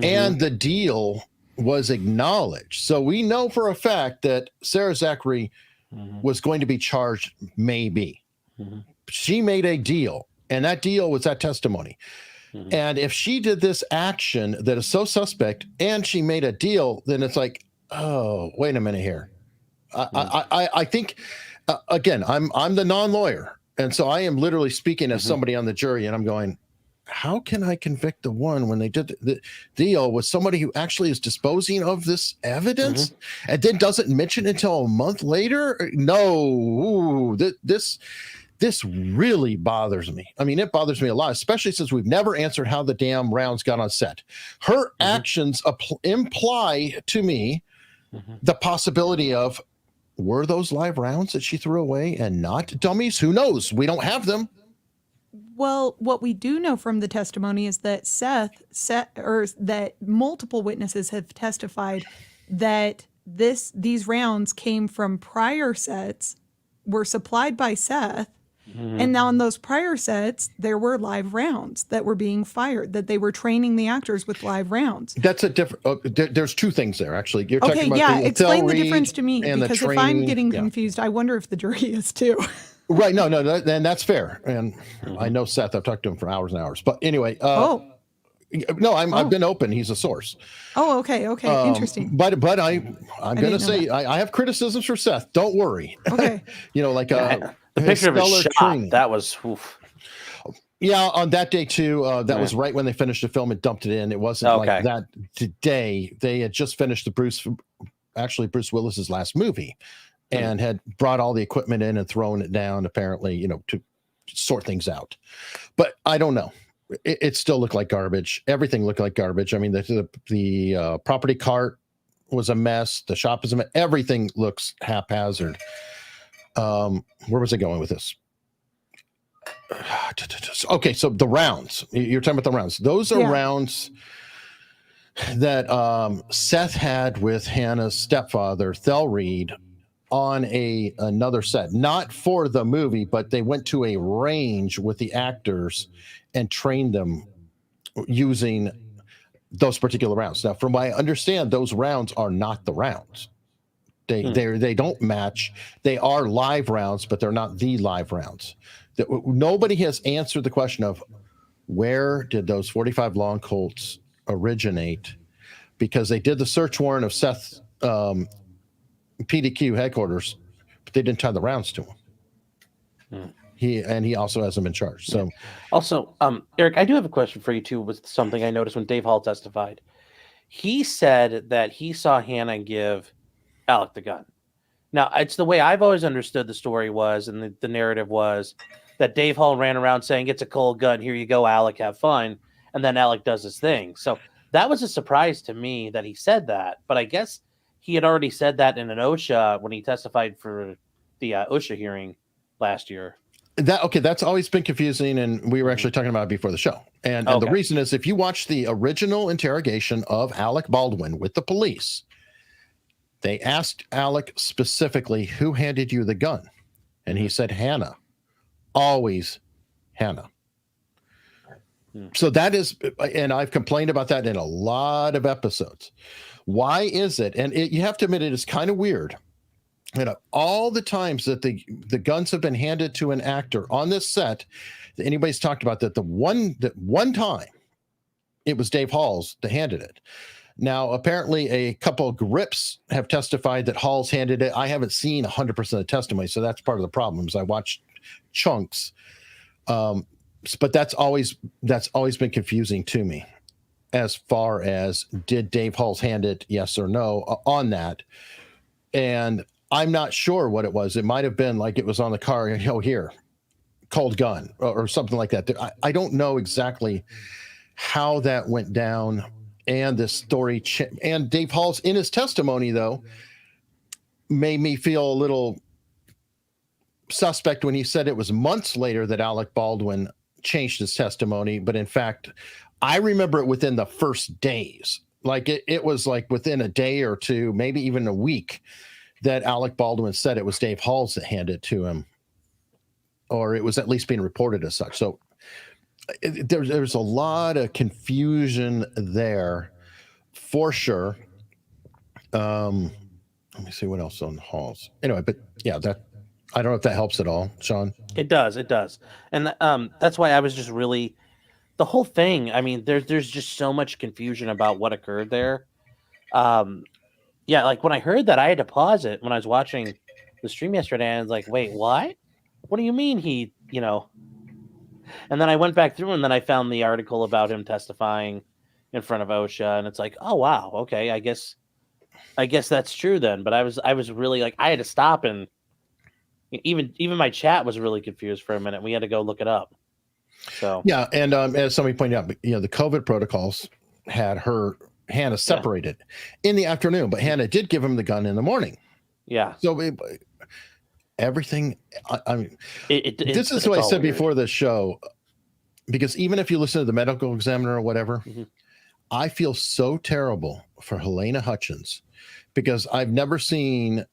and the deal was acknowledged. So we know for a fact that Sarah Zachary was going to be charged, maybe. She made a deal, and that deal was that testimony. And if she did this action that is so suspect and she made a deal, then it's like, oh, wait a minute here. I think, again, I'm the non-lawyer. And so I am literally speaking as somebody on the jury, and I'm going, how can I convict the one when they did the deal with somebody who actually is disposing of this evidence and then doesn't mention it until a month later? No, this really bothers me. I mean, it bothers me a lot, especially since we've never answered how the damn rounds got on set. Her actions imply to me the possibility of, were those live rounds that she threw away and not dummies? Who knows? We don't have them. Well, what we do know from the testimony is that that multiple witnesses have testified that these rounds came from prior sets, were supplied by Seth, and now in those prior sets, there were live rounds that were being fired, that they were training the actors with live rounds. That's a different, there's two things there, actually. You're talking about explain the difference to me, because if I'm getting yeah. confused, I wonder if the jury is too. Right, no, then that's fair. And I know Seth, I've talked to him for hours and hours. But anyway, I've been open. He's a source. Oh, okay, interesting. But I'm going to say I have criticisms for Seth. Don't worry. Okay. The picture of his shot, training. That was oof. Yeah, on that day too. That was right when they finished the film and dumped it in. It wasn't like that today. They had just finished the Bruce Willis's last movie, and had brought all the equipment in and thrown it down, apparently, to sort things out. But I don't know. It still looked like garbage. Everything looked like garbage. I mean, the property cart was a mess. The shop is a mess. Everything looks haphazard. Where was I going with this? Okay, so the rounds. You're talking about the rounds. Those are rounds that Seth had with Hannah's stepfather, Thel Reed, on another set. Not for the movie, but they went to a range with the actors and trained them using those particular rounds. Now, from what I understand, those rounds are not the rounds. They don't match. They are live rounds, but they're not the live rounds. Nobody has answered the question of, Where did those 45 long Colts originate? Because they did the search warrant of Seth's PDQ headquarters, but they didn't tie the rounds to him. He also hasn't been charged. So, also, Eric, I do have a question for you too. With something I noticed when Dave Hall testified, he said that he saw Hannah give Alec the gun. Now, it's the way I've always understood the story was, and the narrative was that Dave Hall ran around saying, "It's a cold gun. Here you go, Alec. Have fun." And then Alec does his thing. So that was a surprise to me that he said that. But I guess he had already said that in an OSHA when he testified for the OSHA hearing last year. That's always been confusing, and we were actually talking about it before the show. And the reason is, if you watch the original interrogation of Alec Baldwin with the police, they asked Alec specifically, "Who handed you the gun?" And he said, "Hannah. Always Hannah." So that is, and I've complained about that in a lot of episodes. Why is it? And you have to admit, it is kind of weird. All the times that the guns have been handed to an actor on this set, that anybody's talked about that one time it was Dave Halls that handed it. Now, apparently a couple of grips have testified that Halls handed it. I haven't seen 100% of the testimony, so that's part of the problem. I watched chunks. But that's always been confusing to me as far as, did Dave Halls hand it, yes or no, on that. And I'm not sure what it was. It might have been like it was on the car, here, cold gun or something like that. I don't know exactly how that went down. And this story, and Dave Halls in his testimony, though, made me feel a little suspect when he said it was months later that Alec Baldwin changed his testimony. But in fact, I remember it within the first days. Like it was like within a day or two, maybe even a week, that Alec Baldwin said it was Dave Halls that handed it to him, or it was at least being reported as such. So there's a lot of confusion there for sure. Let me see what else on Halls. Anyway, but yeah, I don't know if that helps at all, Sean. It does. And that's why I was just really, the whole thing. I mean, there's just so much confusion about what occurred there. Yeah, like when I heard that, I had to pause it when I was watching the stream yesterday, and I was like, wait, what? What do you mean he, And then I went back through, and then I found the article about him testifying in front of OSHA, and it's like, oh wow, okay, I guess that's true then. But I was really like, I had to stop, and even my chat was really confused for a minute. We had to go look it up. So yeah, and as somebody pointed out, the COVID protocols had Hannah separated in the afternoon, but Hannah did give him the gun in the morning. Yeah. So everything. I mean, this is what I said before the show, because even if you listen to the medical examiner or whatever, I feel so terrible for Helena Hutchins, because I've never seen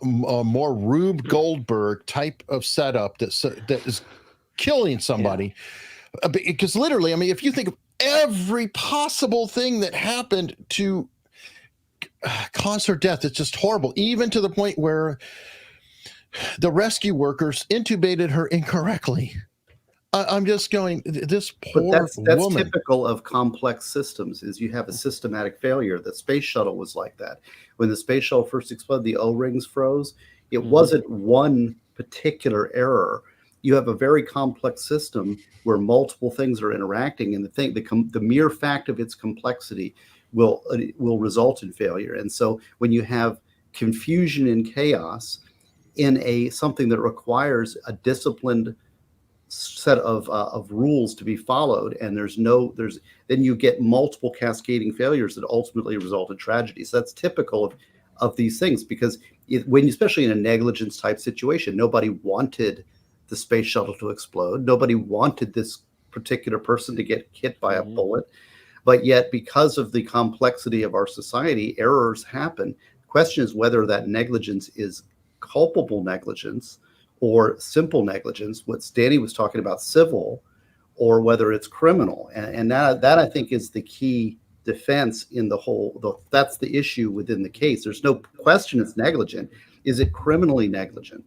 a more Rube Goldberg type of setup that is killing somebody. Because literally, I mean, if you think of every possible thing that happened to cause her death, it's just horrible, even to the point where the rescue workers intubated her incorrectly. I'm just going, this poor that's woman. Typical of complex systems, is you have a systematic failure. The space shuttle was like that. When the space shuttle first exploded, the O-rings froze. It wasn't one particular error. You have a very complex system where multiple things are interacting, and the mere fact of its complexity will result in failure. And so when you have confusion and chaos in something that requires a disciplined set of rules to be followed, and then you get multiple cascading failures that ultimately result in tragedy. So that's typical of these things, because especially in a negligence type situation, nobody wanted the space shuttle to explode. Nobody wanted this particular person to get hit by a bullet. But yet, because of the complexity of our society, errors happen. The question is whether that negligence is culpable negligence or simple negligence, what Dani was talking about, civil, or whether it's criminal. And that I think is the key defense in that's the issue within the case. There's no question it's negligent. Is it criminally negligent?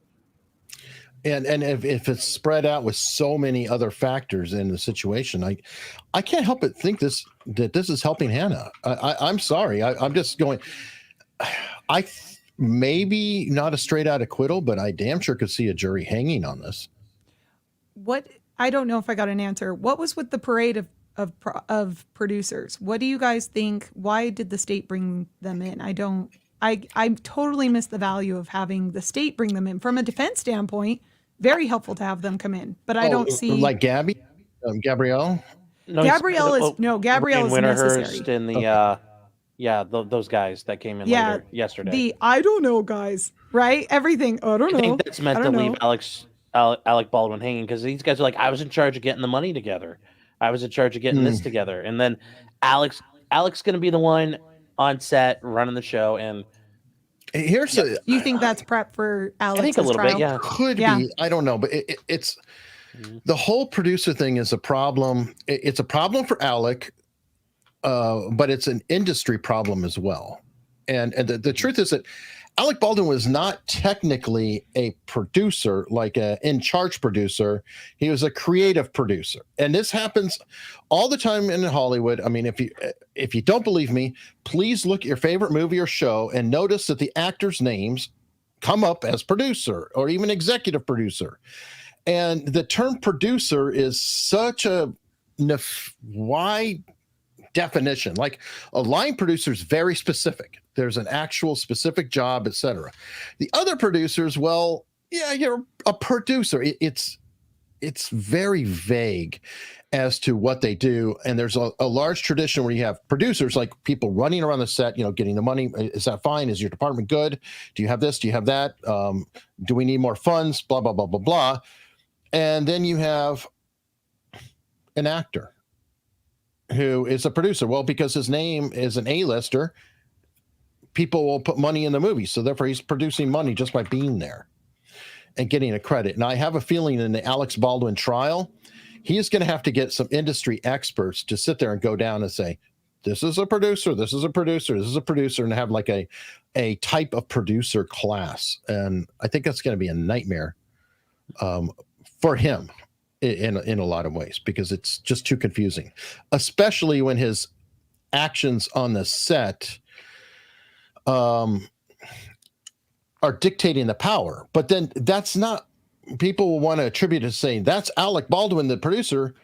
And if it's spread out with so many other factors in the situation, I can't help but think that this is helping Hannah. I'm sorry. I'm just going. Maybe not a straight out acquittal, but I damn sure could see a jury hanging on this. What, I don't know if I got an answer. What was with the parade of producers? What do you guys think? Why did the state bring them in? I totally miss the value of having the state bring them in from a defense standpoint. Very helpful to have them come in, but I don't see like Gabrielle. Gabrielle is necessary. And the those guys that came in later yesterday. I don't know guys, right? Everything. I don't know. I think that's meant to leave Alec Baldwin hanging because these guys are like, I was in charge of getting the money together. I was in charge of getting this together, and then Alex going to be the one on set running the show. And here's you think that's prep for Alex? I think a little bit, yeah. Could be. I don't know, but it's the whole producer thing is a problem. It's a problem for Alec, but it's an industry problem as well. And the truth is that Alec Baldwin was not technically a producer, like an in-charge producer. He was a creative producer. And this happens all the time in Hollywood. I mean, if you don't believe me, please look at your favorite movie or show and notice that the actors' names come up as producer or even executive producer. And the term producer is such a wide definition. Like a line producer is very specific. There's an actual specific job, etc. The other producers, well, yeah, you're a producer. It's very vague as to what they do. And there's a large tradition where you have producers, like people running around the set, getting the money. Is that fine? Is your department good? Do you have this? Do you have that? Do we need more funds? Blah, blah, blah, blah, blah. And then you have an actor who is a producer. Well, because his name is an A-lister, people will put money in the movie. So therefore he's producing money just by being there and getting a credit. And I have a feeling in the Alex Baldwin trial, he is going to have to get some industry experts to sit there and go down and say, this is a producer, this is a producer, this is a producer, and have like a type of producer class. And I think that's going to be a nightmare for him in a lot of ways, because it's just too confusing, especially when his actions on the set are dictating the power. But then that's not, people will want to attribute to saying that's Alec Baldwin, the producer.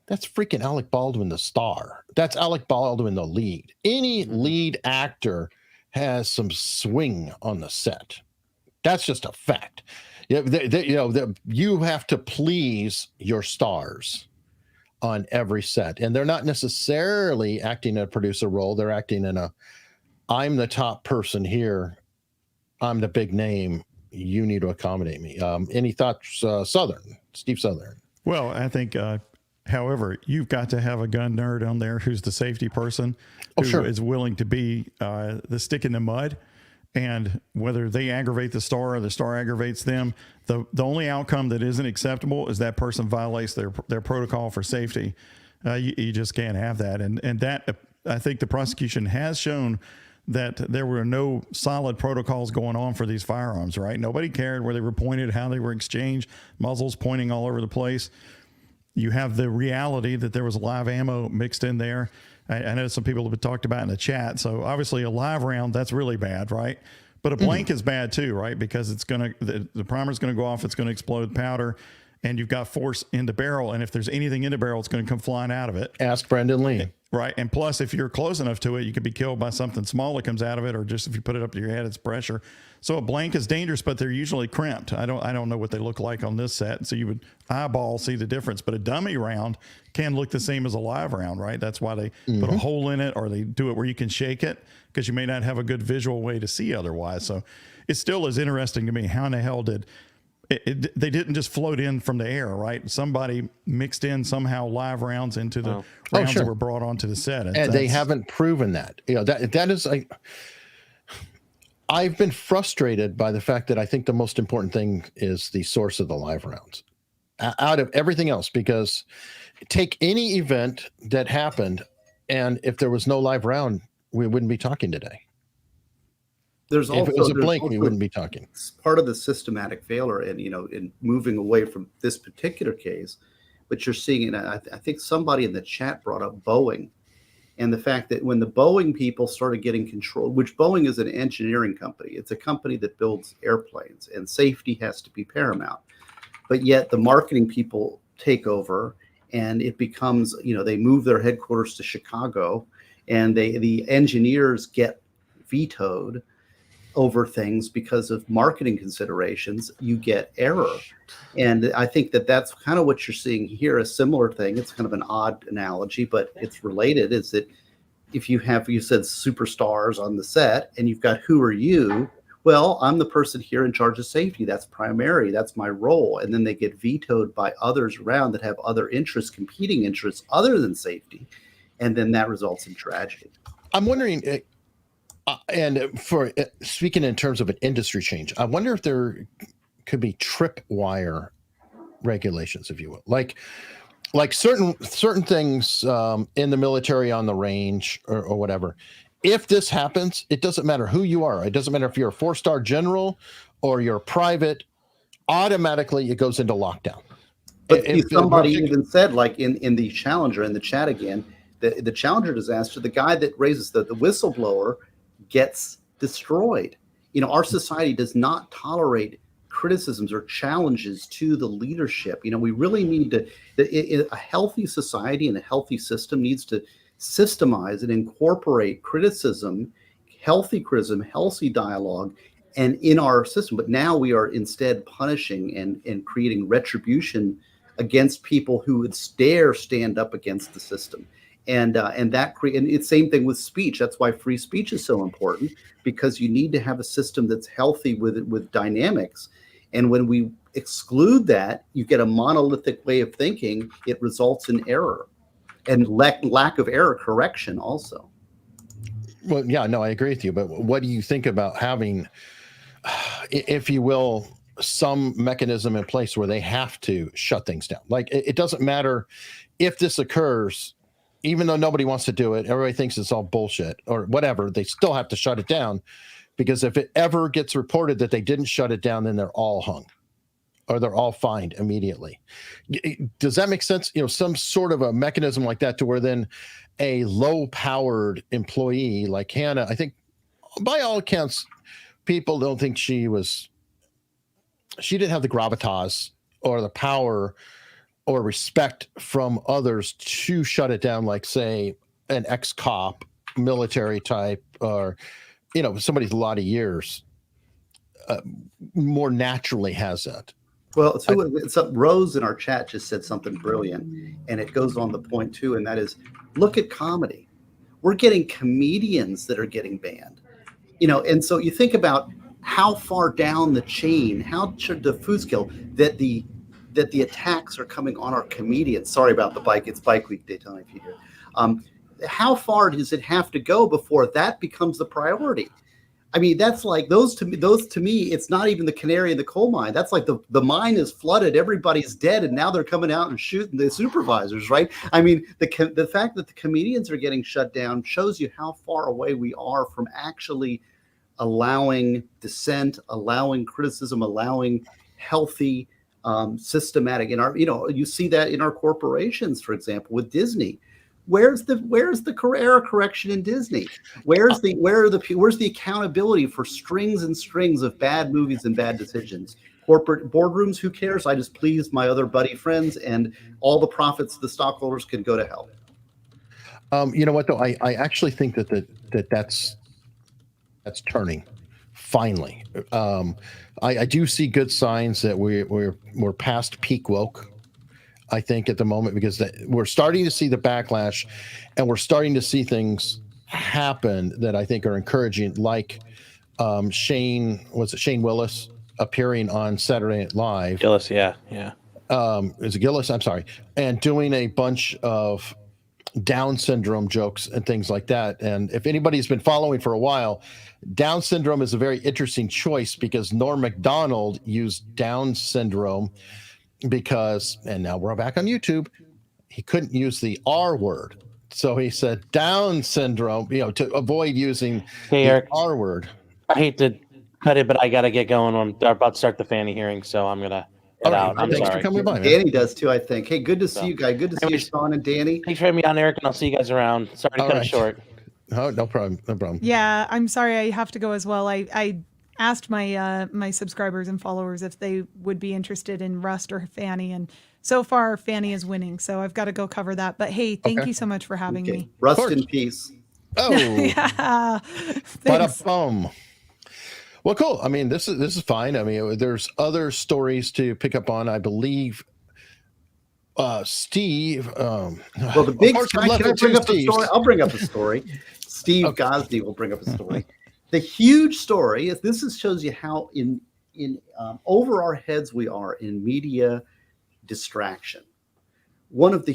That's freaking Alec Baldwin, the star. That's Alec Baldwin, the lead. Any lead actor has some swing on the set. That's just a fact. You have to please your stars on every set, and they're not necessarily acting in a producer role. They're acting in I'm the top person here. I'm the big name. You need to accommodate me. Any thoughts, Steve Southern? Well, I think, however, you've got to have a gun nerd on there who's the safety person who is willing to be the stick in the mud. And whether they aggravate the star or the star aggravates them, the only outcome that isn't acceptable is that person violates their protocol for safety. You just can't have that. And that, I think the prosecution has shown that there were no solid protocols going on for these firearms, right? Nobody cared where they were pointed, how they were exchanged, muzzles pointing all over the place. You have the reality that there was live ammo mixed in there. I know some people have talked about in the chat. So obviously a live round, that's really bad, right? But a blank is bad too, right? Because it's going to, the primer's going to go off, it's going to explode powder, and you've got force in the barrel. And if there's anything in the barrel, it's going to come flying out of it. Ask Brendan Lee. Right. And plus, if you're close enough to it, you could be killed by something small that comes out of it, or just if you put it up to your head, it's pressure. So a blank is dangerous, but they're usually crimped. I don't know what they look like on this set. So you would eyeball see the difference. But a dummy round can look the same as a live round, right? That's why they put a hole in it, or they do it where you can shake it, because you may not have a good visual way to see otherwise. So it still is interesting to me. How in the hell did they didn't just float in from the air, right? Somebody mixed in somehow live rounds into the rounds that were brought onto the set. And they haven't proven that. That is like, I've been frustrated by the fact that I think the most important thing is the source of the live rounds out of everything else, because take any event that happened, and if there was no live round, we wouldn't be talking today. There's If also it was a there's blink, we also wouldn't be talking. part of the systematic failure, and in moving away from this particular case, but you're seeing, and I think somebody in the chat brought up Boeing, and the fact that when the Boeing people started getting control, which Boeing is an engineering company, it's a company that builds airplanes, and safety has to be paramount. But yet the marketing people take over, and it becomes, they move their headquarters to Chicago, and the engineers get vetoed over things because of marketing considerations. You get error. And I think that that's kind of what you're seeing here, a similar thing. It's kind of an odd analogy, but it's related, is that if you said superstars on the set, and you've got who are you? Well, I'm the person here in charge of safety. That's primary. That's my role. And then they get vetoed by others around that have other interests, competing interests other than safety. And then that results in tragedy. I'm wondering, and for speaking in terms of an industry change, I wonder if there could be tripwire regulations, if you will, like certain things in the military, on the range, or whatever. If this happens, it doesn't matter who you are. It doesn't matter if you're a 4-star general or you're private. Automatically, it goes into lockdown. But somebody even said, like in the Challenger, in the chat again, the Challenger disaster, the guy that raises the whistleblower gets destroyed. Our society does not tolerate criticisms or challenges to the leadership. We really need a healthy society and a healthy system needs to systemize and incorporate criticism, healthy dialogue, and in our system. But now we are instead punishing and creating retribution against people who would dare stand up against the system. And it's same thing with speech. That's why free speech is so important, because you need to have a system that's healthy with dynamics. And when we exclude that, you get a monolithic way of thinking. It results in error and lack of error correction also. Well, yeah, no, I agree with you. But what do you think about having, if you will, some mechanism in place where they have to shut things down? Like, it doesn't matter if this occurs, even though nobody wants to do it, everybody thinks it's all bullshit or whatever, they still have to shut it down, because if it ever gets reported that they didn't shut it down, then they're all hung or they're all fined immediately. Does that make sense? Some sort of a mechanism like that, to where then a low-powered employee like Hannah, I think by all accounts, people don't think she didn't have the gravitas or the power or respect from others to shut it down, like, say, an ex-cop, military type, or, somebody's a lot of years more naturally has that. Well, Rose in our chat just said something brilliant, and it goes on the point too, and that is, look at comedy. We're getting comedians that are getting banned, and so you think about how far down the chain, how should the food scale that the attacks are coming on our comedians. Sorry about the bike. It's Bike Week, Daytona, if you hear. How far does it have to go before that becomes the priority? I mean, that's like those to me, it's not even the canary in the coal mine. That's like the mine is flooded, everybody's dead, and now they're coming out and shooting the supervisors, right? I mean, the fact that the comedians are getting shut down shows you how far away we are from actually allowing dissent, allowing criticism, allowing healthy, systematic. You see that in our corporations, for example, with Disney. Where's the error correction in Disney? Where's the accountability for strings and strings of bad movies and bad decisions? Corporate boardrooms, who cares? I just please my other buddy friends, and all the profits the stockholders can go to hell. You know what though? I actually think that's turning finally. I do see good signs that we're past peak woke, I think, at the moment, because we're starting to see the backlash, and we're starting to see things happen that I think are encouraging, like Shane Willis appearing on Saturday Night Live. Gillis, yeah. Is it Gillis? I'm sorry. And doing a bunch of Down syndrome jokes and things like that. And if anybody's been following for a while, Down syndrome is a very interesting choice, because Norm Macdonald used Down syndrome because, and now we're back on YouTube, he couldn't use the R word. So he said Down syndrome, to avoid using the R word. I hate to cut it, but I got to get going. I'm about to start the Fani hearing, so I'm going to head out. I'm Thanks sorry. for coming by, man. Danny does too, I think. Hey, good to see you guys. Good to see you, Anyways, Sean and Danny. Thanks for having me on, Eric, and I'll see you guys around. Sorry to All cut right. it short. Oh, no problem. No problem. Yeah, I'm sorry I have to go as well. I asked my my subscribers and followers if they would be interested in Rust or Fani, and so far Fani is winning. So I've got to go cover that. But hey, thank you so much for having me. Rust in peace. Oh, Yeah. Thanks. ba-da-bum. Well, cool. I mean, this is fine. I mean, there's other stories to pick up on. I believe Steve. Well, the big. Can I bring up a story? I'll bring up a story. Steve Okay. Gosney will bring up a story. The huge story is this shows you how in over our heads we are in media distraction. One of the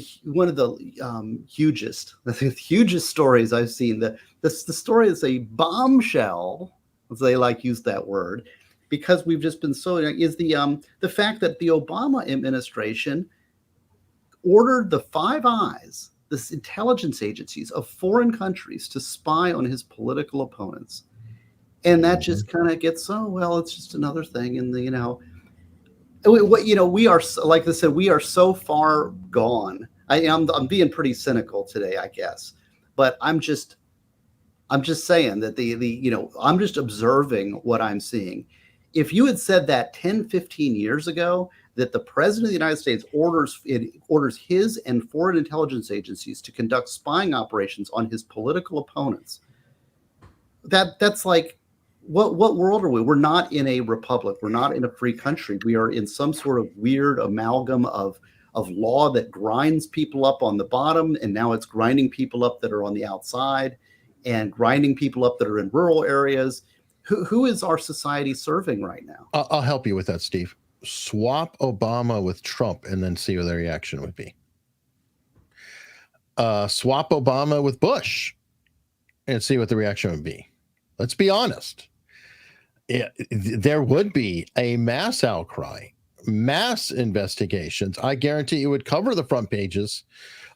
hugest stories I've seen. The story is a bombshell. As they use that word, because we've just been so is the fact that the Obama administration ordered the Five Eyes, the intelligence agencies of foreign countries, to spy on his political opponents, and that just kind of gets it's just another thing. And we are, like I said, we are so far gone. I'm being pretty cynical today, I guess, but I'm just saying that I'm just observing what I'm seeing. If you had said that 10, 15 years ago, that the president of the United States orders his and foreign intelligence agencies to conduct spying operations on his political opponents, that's like, what world are we? We're not in a republic. We're not in a free country. We are in some sort of weird amalgam of law that grinds people up on the bottom, and now it's grinding people up that are on the outside, and grinding people up that are in rural areas. Who is our society serving right now? I'll help you with that, Steve. Swap Obama with Trump and then see what their reaction would be. Swap Obama with Bush and see what the reaction would be. Let's be honest. There would be a mass outcry, mass investigations. I guarantee it would cover the front pages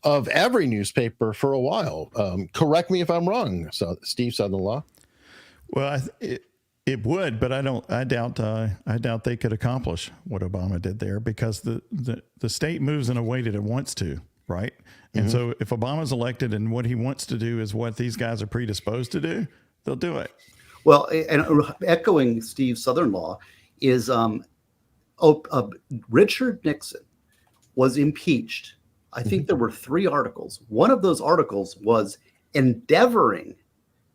of every newspaper for a while. Correct me if I'm wrong. So, Steve, son-in-law. Well, it would, but I doubt they could accomplish what Obama did there, because the state moves in a way that it wants to, right? And so if Obama's elected and what he wants to do is what these guys are predisposed to do, they'll do it. Well, and echoing Steve's southern-in-law is Richard Nixon was impeached. I think there were 3 articles. One of those articles was endeavoring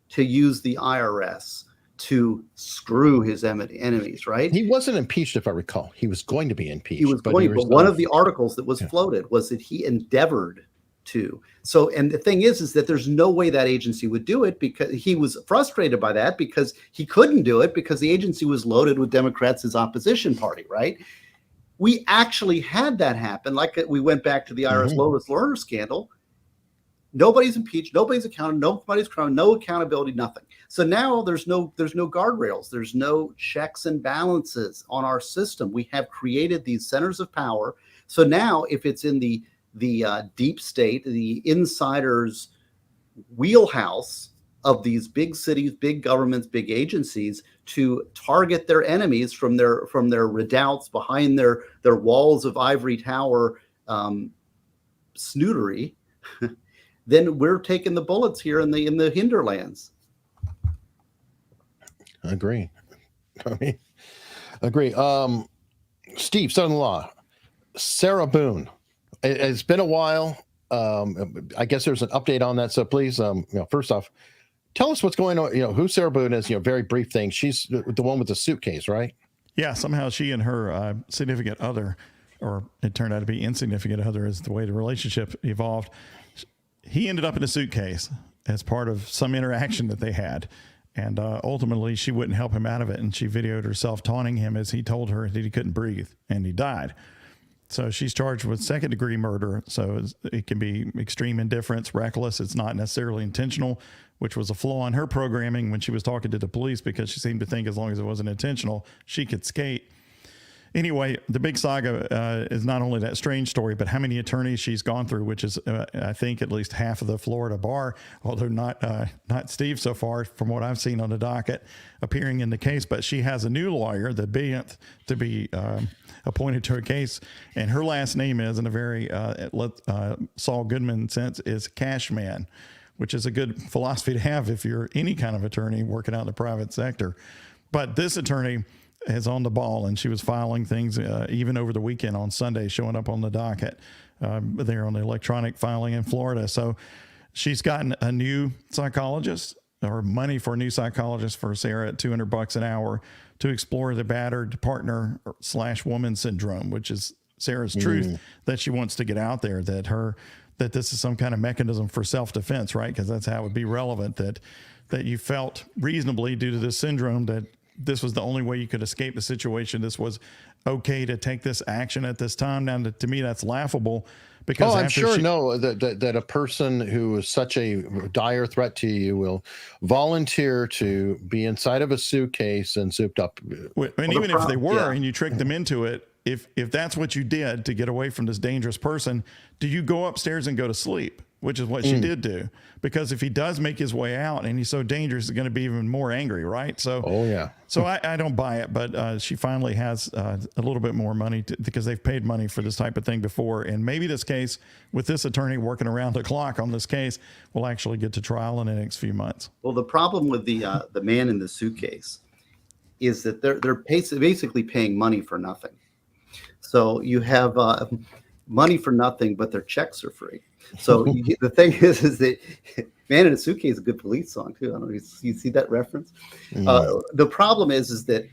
to use the IRS to screw his enemies, right? He wasn't impeached, if I recall. He was going to be impeached. He was but one of the articles that was floated was that he endeavored to. So, and the thing is that there's no way that agency would do it, because he was frustrated by that, because he couldn't do it because the agency was loaded with Democrats, his opposition party, right? We actually had that happen. Like we went back to the IRS Lotus Lerner scandal. Nobody's impeached. Nobody's accounted. Nobody's crowned. No accountability. Nothing. So now there's no guardrails. There's no checks and balances on our system. We have created these centers of power. So now, if it's in the deep state, the insiders' wheelhouse of these big cities, big governments, big agencies, to target their enemies from their redoubts behind their walls of ivory tower snootery, then we're taking the bullets here in the hinterlands. Agree. Agree. Steve, son-in-law, Sarah Boone. It's been a while. I guess there's an update on that. So please, first off, tell us what's going on. Who Sarah Boone is. Very brief thing. She's the one with the suitcase, right? Yeah. Somehow she and her significant other, or it turned out to be insignificant other, is the way the relationship evolved. He ended up in a suitcase as part of some interaction that they had. And ultimately, she wouldn't help him out of it. And she videoed herself taunting him as he told her that he couldn't breathe, and he died. So she's charged with second-degree murder. So it can be extreme indifference, reckless. It's not necessarily intentional, which was a flaw in her programming when she was talking to the police, because she seemed to think as long as it wasn't intentional, she could skate. Anyway, the big saga is not only that strange story, but how many attorneys she's gone through, which is, I think, at least half of the Florida bar, although not Steve so far, from what I've seen on the docket, appearing in the case. But she has a new lawyer, the billionth to be appointed to a case, and her last name is, in a very Saul Goodman sense, is Cashman, which is a good philosophy to have if you're any kind of attorney working out in the private sector. But this attorney is on the ball, and she was filing things even over the weekend on Sunday, showing up on the docket there on the electronic filing in Florida. So she's gotten a new psychologist, or money for a new psychologist for Sarah at $200 an hour to explore the battered partner / woman syndrome, which is Sarah's truth that she wants to get out there, that this is some kind of mechanism for self-defense, right? Because that's how it would be relevant, that you felt reasonably due to this syndrome that this was the only way you could escape the situation. This was okay to take this action at this time. Now, to me, that's laughable. Because I'm sure that a person who is such a dire threat to you will volunteer to be inside of a suitcase and souped up. And even if they were, and you tricked them into it, if that's what you did to get away from this dangerous person, do you go upstairs and go to sleep? Which is what she did do. Because if he does make his way out and he's so dangerous, he's going to be even more angry, right? So, So I don't buy it, but she finally has a little bit more money because they've paid money for this type of thing before. And maybe this case, with this attorney working around the clock on this case, will actually get to trial in the next few months. Well, the problem with the man in the suitcase is that they're basically paying money for nothing. So you have money for nothing, but their checks are free. So the thing is that Man in a Suitcase is a good police song too. I don't know if you see that reference. The problem is that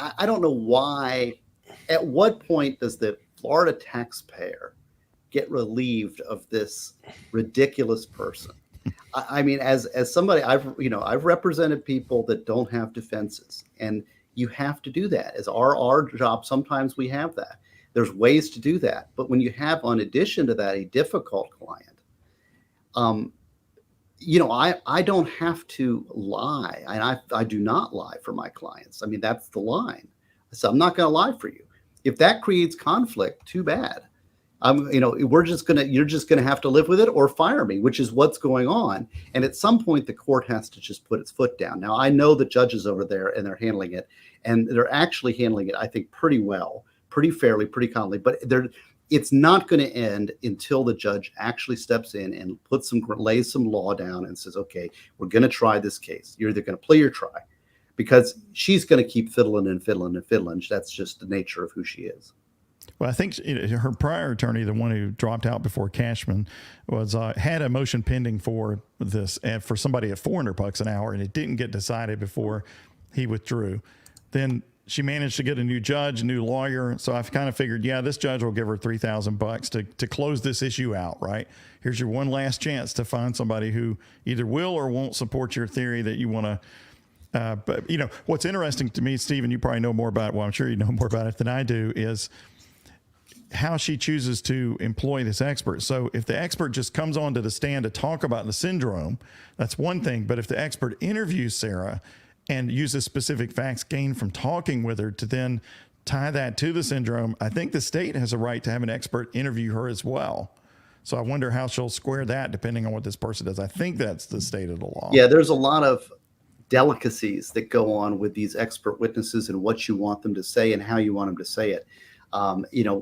I don't know why, at what point does the Florida taxpayer get relieved of this ridiculous person? I mean, as somebody, I've represented people that don't have defenses, and you have to do that. As our job, sometimes we have that. There's ways to do that. But when you have, in addition to that, a difficult client, I don't have to lie. And I do not lie for my clients. I mean, that's the line. So I'm not going to lie for you. If that creates conflict, too bad. You're just going to have to live with it or fire me, which is what's going on. And at some point, the court has to just put its foot down. Now, I know the judges over there, and they're handling it, and they're actually handling it, I think, pretty well, pretty fairly, pretty calmly. But it's not going to end until the judge actually steps in and lays some law down and says, okay, we're going to try this case. You're either going to play or try, because she's going to keep fiddling and fiddling and fiddling. That's just the nature of who she is. Well, I think her prior attorney, the one who dropped out before Cashman, had a motion pending for this for somebody at $400 an hour, and it didn't get decided before he withdrew. Then she managed to get a new judge, a new lawyer. So I've kind of figured, this judge will give her $3,000 to close this issue out, right? Here's your one last chance to find somebody who either will or won't support your theory that you want to. But what's interesting to me, Stephen, you probably know more about it. Well, I'm sure you know more about it than I do, is how she chooses to employ this expert. So if the expert just comes onto the stand to talk about the syndrome, that's one thing. But if the expert interviews Sarah and uses specific facts gained from talking with her to then tie that to the syndrome, I think the state has a right to have an expert interview her as well. So I wonder how she'll square that depending on what this person does. I think that's the state of the law. Yeah, there's a lot of delicacies that go on with these expert witnesses and what you want them to say and how you want them to say it.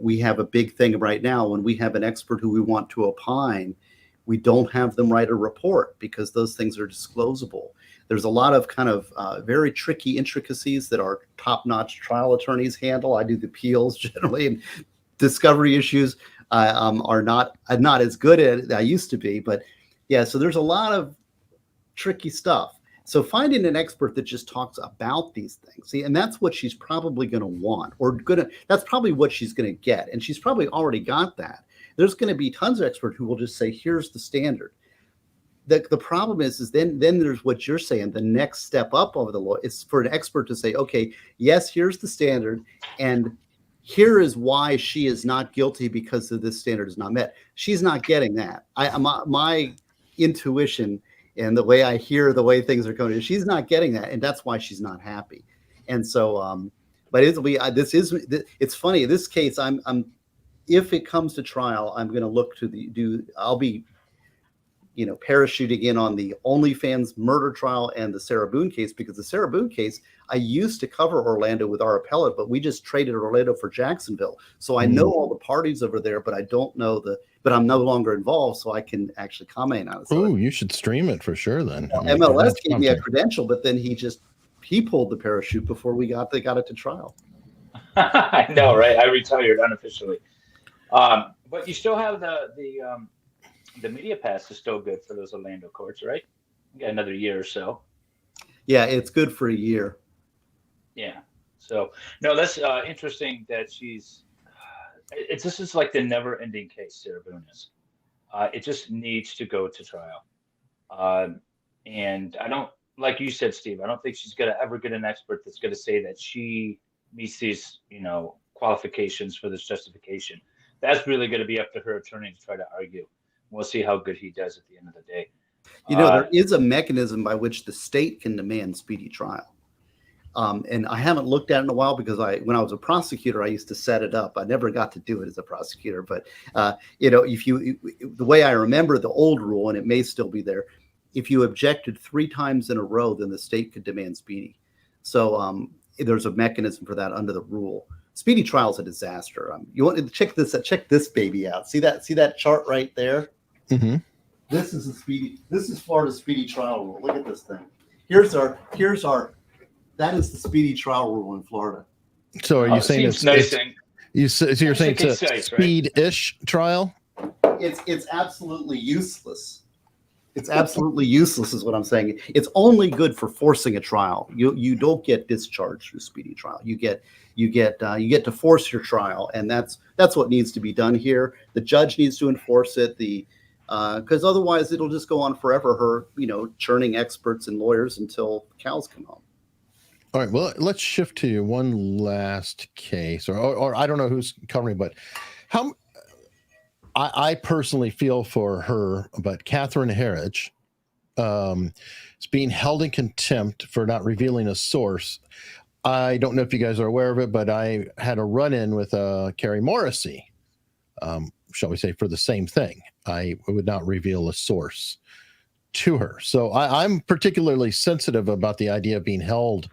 We have a big thing right now when we have an expert who we want to opine, we don't have them write a report because those things are disclosable. There's a lot of kind of very tricky intricacies that our top-notch trial attorneys handle. I do the appeals generally, and discovery issues are not as good as I used to be. But yeah, so there's a lot of tricky stuff. So finding an expert that just talks about these things, see, and that's what she's probably going to want, that's probably what she's going to get. And she's probably already got that. There's going to be tons of experts who will just say, here's the standard. The problem is then there's what you're saying. The next step up of the law is for an expert to say, okay, yes, here's the standard. And here is why she is not guilty because of this standard is not met. She's not getting that. My intuition and the way I hear the way things are going, she's not getting that. And that's why she's not happy. And so But it's funny. In this case, I'm if it comes to trial, I'm going to look to I'll be, parachuting in on the OnlyFans murder trial and the Sarah Boone case, because the Sarah Boone case, I used to cover Orlando with our appellate, but we just traded Orlando for Jacksonville. So I know all the parties over there, but I don't know but I'm no longer involved, so I can actually comment on it. So you should stream it for sure then. MLS gave me a credential, but then he pulled the parachute before they got it to trial. I know, right? I retired unofficially. But you still have the media pass is still good for those Orlando courts, right? You got another year or so. Yeah, it's good for a year. Yeah. So no, that's interesting that this is like the never-ending case, Sarah Boone is. It just needs to go to trial. And I don't, like you said, Steve, I don't think she's going to ever get an expert that's going to say that she meets these, qualifications for this justification. That's really going to be up to her attorney to try to argue. We'll see how good he does at the end of the day. There is a mechanism by which the state can demand speedy trial. And I haven't looked at it in a while because when I was a prosecutor, I used to set it up. I never got to do it as a prosecutor, but the way I remember the old rule, and it may still be there, if you objected 3 times in a row, then the state could demand speedy. So there's a mechanism for that under the rule. Speedy trial is a disaster. You want to check this baby out. See that chart right there? Mm-hmm. This is Florida's speedy trial rule. Look at this thing. Here's our that is the speedy trial rule in Florida. So are you saying it's nice? You're saying it's a speed-ish trial? It's absolutely useless. It's absolutely useless is what I'm saying. It's only good for forcing a trial. You don't get discharged through speedy trial. You get to force your trial, and that's what needs to be done here. The judge needs to enforce it. Because otherwise it'll just go on forever. Her churning experts and lawyers until cows come home. All right. Well, let's shift to one last case, or I don't know who's covering, but I personally feel for her, but Catherine Herridge is being held in contempt for not revealing a source. I don't know if you guys are aware of it, but I had a run-in with Carrie Morrissey, shall we say, for the same thing. I would not reveal a source to her. So I'm particularly sensitive about the idea of being held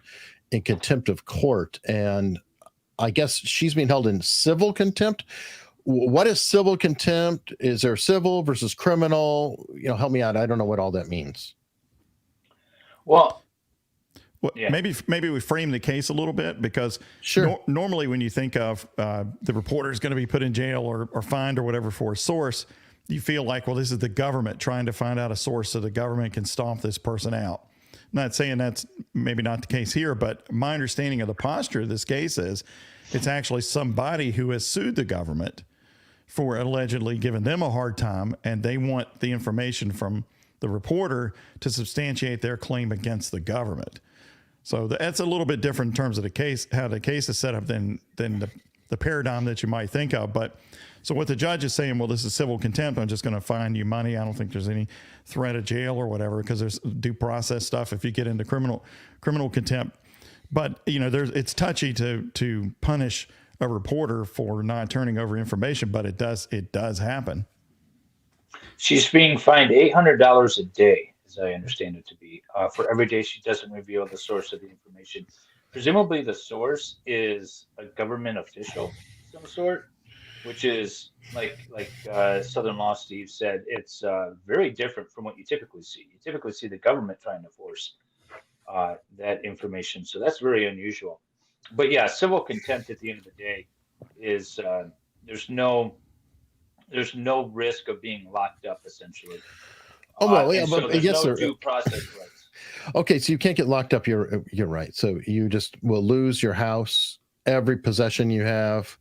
in contempt of court. And I guess she's being held in civil contempt. What is civil contempt? Is there civil versus criminal? Help me out. I don't know what all that means. Well, yeah. Maybe we frame the case a little bit, because normally when you think of the reporter is going to be put in jail or fined or whatever for a source, you feel like, well, this is the government trying to find out a source so the government can stomp this person out. Not saying that's maybe not the case here, but my understanding of the posture of this case is it's actually somebody who has sued the government for allegedly giving them a hard time, and they want the information from the reporter to substantiate their claim against the government. So that's a little bit different in terms of the case, how the case is set up than the paradigm that you might think of. But so what the judge is saying, well, this is civil contempt. I'm just going to fine you money. I don't think there's any threat of jail or whatever, because there's due process stuff if you get into criminal contempt. But it's touchy to punish a reporter for not turning over information, but it does happen. She's being fined $800 a day, as I understand it to be, for every day she doesn't reveal the source of the information. Presumably the source is a government official of some sort, which is like Southern Law Steve said, it's very different from what you typically see. You typically see the government trying to force that information. So that's very unusual. But yeah, civil contempt at the end of the day is there's no risk of being locked up, essentially. But yes, no sir. Due process rights. Okay, so you can't get locked up. You're right. So you just will lose your house, every possession you have.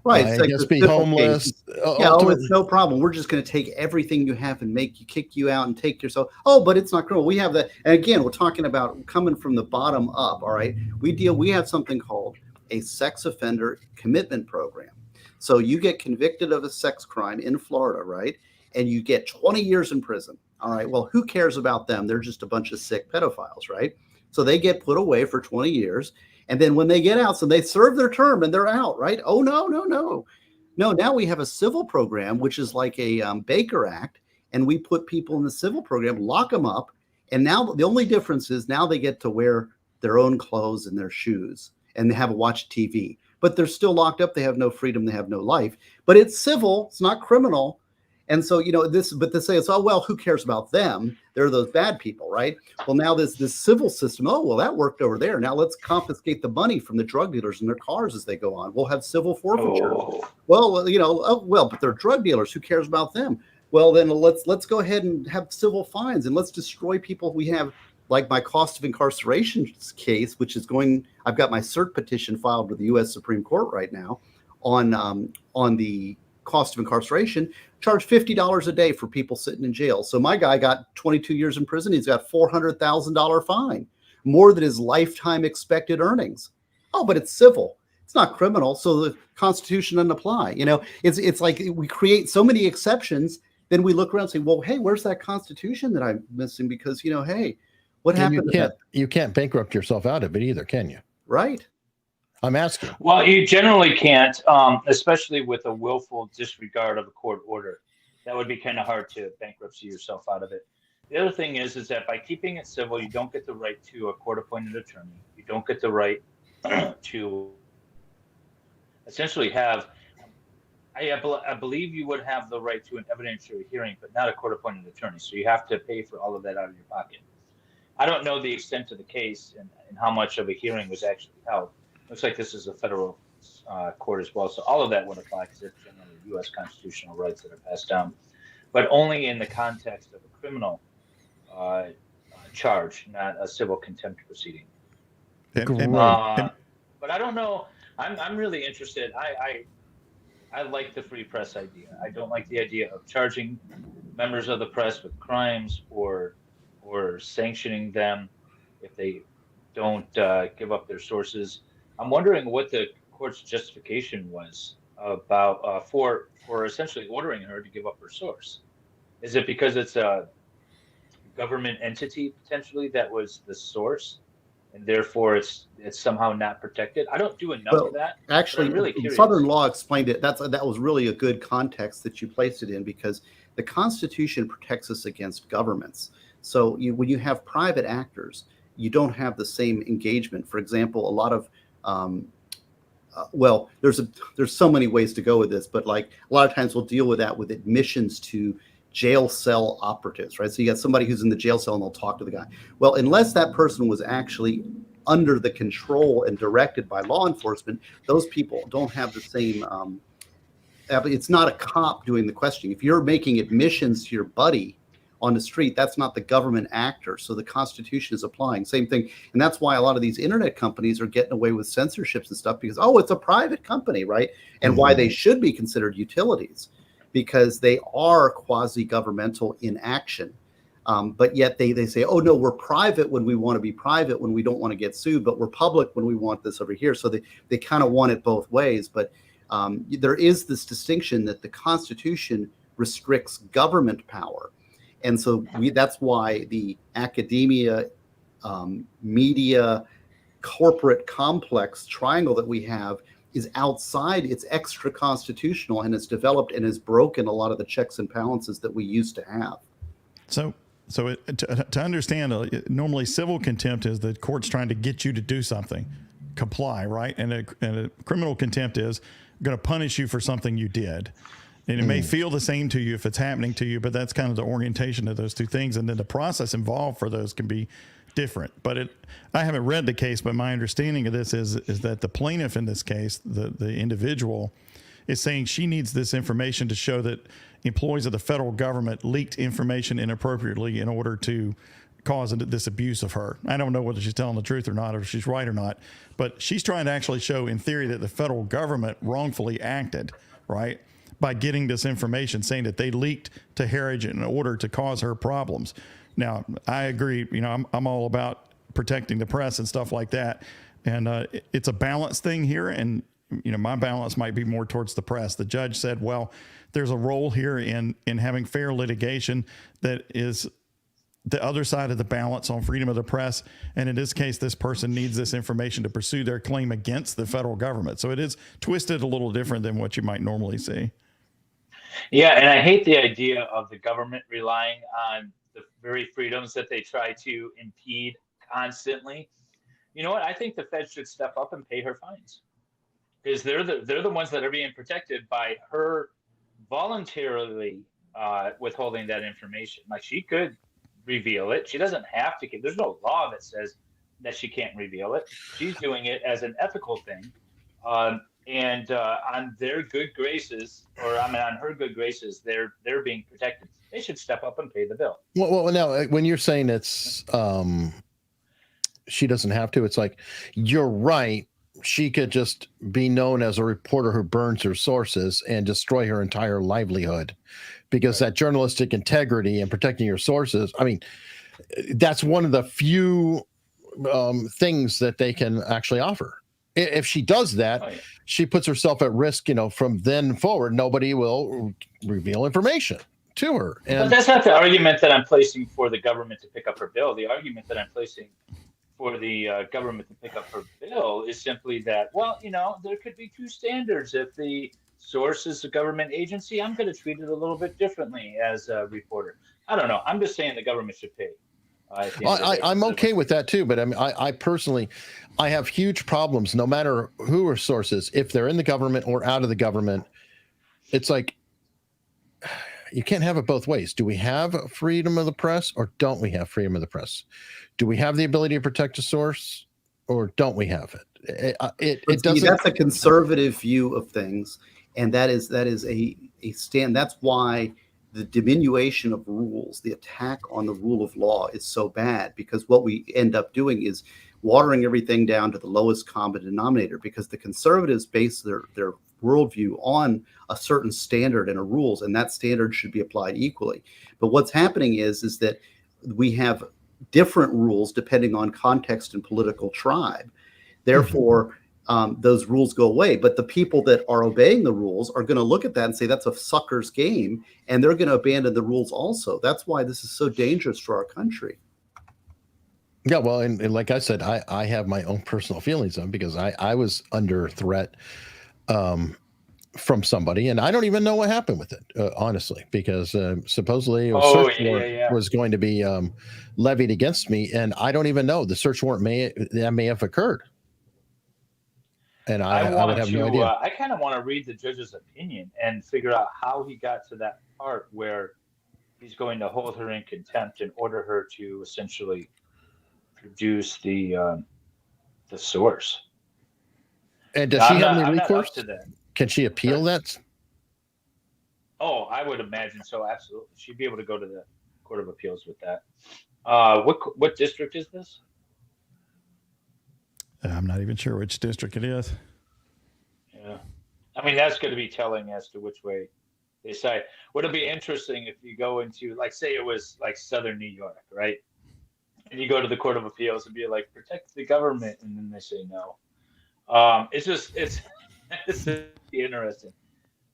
Right. I guess be homeless. It's no problem. We're just going to take everything you have and kick you out and take yourself. Oh, but it's not criminal. We have that. And again, we're talking about coming from the bottom up. All right. We have something called a sex offender commitment program. So you get convicted of a sex crime in Florida, right? And you get 20 years in prison. All right. Well, who cares about them? They're just a bunch of sick pedophiles, right? So they get put away for 20 years. And then when they get out, so they serve their term and they're out, right? Oh, no. No, now we have a civil program, which is like a Baker Act. And we put people in the civil program, lock them up. And now the only difference is now they get to wear their own clothes and their shoes and they have to watch TV. But they're still locked up. They have no freedom. They have no life. But it's civil. It's not criminal. And so, but they say it's, oh, well, who cares about them? They're those bad people, right? Well, now this civil system, oh, well, that worked over there. Now let's confiscate the money from the drug dealers in their cars as they go on. We'll have civil forfeiture. Oh. Well, but they're drug dealers. Who cares about them? Well, then let's go ahead and have civil fines and let's destroy people. We have like my cost of incarceration case, which is I've got my cert petition filed with the U.S. Supreme Court right now on the cost of incarceration, charge $50 a day for people sitting in jail. So my guy got 22 years in prison. He's got $400,000 fine, more than his lifetime expected earnings. Oh, but it's civil. It's not criminal. So the Constitution doesn't apply. It's like we create so many exceptions. Then we look around and say, well, hey, where's that Constitution that I'm missing? Because, hey, what happened? You can't bankrupt yourself out of it either, can you? Right. I'm asking. Well, you generally can't, especially with a willful disregard of a court order. That would be kind of hard to bankruptcy yourself out of it. The other thing is that by keeping it civil, you don't get the right to a court-appointed attorney. You don't get the right to essentially have. I believe you would have the right to an evidentiary hearing, but not a court-appointed attorney. So you have to pay for all of that out of your pocket. I don't know the extent of the case and how much of a hearing was actually held. Looks like this is a federal court as well. So all of that would apply because it's generally U.S. constitutional rights that are passed down, but only in the context of a criminal charge, not a civil contempt proceeding. But I don't know. I'm really interested. I like the free press idea. I don't like the idea of charging members of the press with crimes or sanctioning them if they don't give up their sources. I'm wondering what the court's justification was about for essentially ordering her to give up her source. Is it because it's a government entity potentially that was the source, and therefore it's somehow not protected? I don't do enough of that. Actually, really curious. Southern law explained it. That was really a good context that you placed it in, because the Constitution protects us against governments. So when you have private actors, you don't have the same engagement. For example, a lot of there's so many ways to go with this, but like a lot of times we'll deal with that with admissions to jail cell operatives, right? So you got somebody who's in the jail cell and they'll talk to the guy. Well, unless that person was actually under the control and directed by law enforcement, those people don't have the same, it's not a cop doing the questioning. If you're making admissions to your buddy on the street, that's not the government actor. So the Constitution is applying. Same thing. And that's why a lot of these internet companies are getting away with censorships and stuff, because, it's a private company, right? And why they should be considered utilities, because they are quasi-governmental in action. But yet they say, oh, no, we're private when we want to be private, when we don't want to get sued, but we're public when we want this over here. So they kind of want it both ways. But there is this distinction that the Constitution restricts government power. And so that's why the academia, media, corporate complex triangle that we have is outside, it's extra constitutional, and it's developed and has broken a lot of the checks and balances that we used to have. So to understand, normally civil contempt is the court's trying to get you to do something, comply, right? And a criminal contempt is going to punish you for something you did. And it may feel the same to you if it's happening to you, but that's kind of the orientation of those two things. And then the process involved for those can be different. But I haven't read the case, but my understanding of this is that the plaintiff in this case, the individual, is saying she needs this information to show that employees of the federal government leaked information inappropriately in order to cause this abuse of her. I don't know whether she's telling the truth or not, or if she's right or not, but she's trying to actually show in theory that the federal government wrongfully acted, right, by getting this information, saying that they leaked to Heritage in order to cause her problems. Now, I agree. I'm all about protecting the press and stuff like that. And it's a balance thing here. And, my balance might be more towards the press. The judge said, well, there's a role here in having fair litigation that is the other side of the balance on freedom of the press. And in this case, this person needs this information to pursue their claim against the federal government. So it is twisted a little different than what you might normally see. Yeah, and I hate the idea of the government relying on the very freedoms that they try to impede constantly. You know what? I think the Fed should step up and pay her fines, because they're the ones that are being protected by her voluntarily withholding that information. Like, she could reveal it. She doesn't have to. There's no law that says that she can't reveal it. She's doing it as an ethical thing. And on their good graces, or I mean, on her good graces, they're being protected. They should step up and pay the bill. Well, now, when you're saying it's she doesn't have to, it's like, you're right. She could just be known as a reporter who burns her sources and destroy her entire livelihood, because that journalistic integrity and protecting your sources, I mean, that's one of the few things that they can actually offer. If she does that, she puts herself at risk. From then forward, nobody will reveal information to her. But that's not the argument that I'm placing for the government to pick up her bill. The argument that I'm placing for the government to pick up her bill is simply that, well, there could be two standards. If the source is a government agency, I'm going to treat it a little bit differently as a reporter. I don't know. I'm just saying the government should pay. I'm okay with that too, but I mean, I personally, I have huge problems, no matter who her source is, if they're in the government or out of the government. It's like, you can't have it both ways. Do we have freedom of the press, or don't we have freedom of the press? Do we have the ability to protect a source, or don't we have it? It doesn't. That's a conservative view of things, and that is a stand. That's why the diminution of rules, the attack on the rule of law, is so bad, because what we end up doing is watering everything down to the lowest common denominator, because the conservatives base their worldview on a certain standard and a rules, and that standard should be applied equally. But what's happening is that we have different rules depending on context and political tribe. Therefore, those rules go away. But the people that are obeying the rules are going to look at that and say that's a sucker's game, and they're going to abandon the rules also. That's why this is so dangerous for our country. Yeah, well, and like I said, I have my own personal feelings on, because I was under threat from somebody, and I don't even know what happened with it, honestly, because supposedly a search warrant was going to be levied against me, and I don't even know. The search warrant may have occurred. And I would have no idea. I kind of want to read the judge's opinion and figure out how he got to that part where he's going to hold her in contempt and order her to essentially produce the source. And does she have any recourse? Can she appeal that? Oh, I would imagine so. Absolutely, she'd be able to go to the Court of Appeals with that. What district is this? I'm not even sure which district it is. Yeah. I mean, that's going to be telling as to which way they side. Would it be interesting if you go into, like, say it was like Southern New York, right? And you go to the Court of Appeals and be like, protect the government. And then they say no. It's interesting.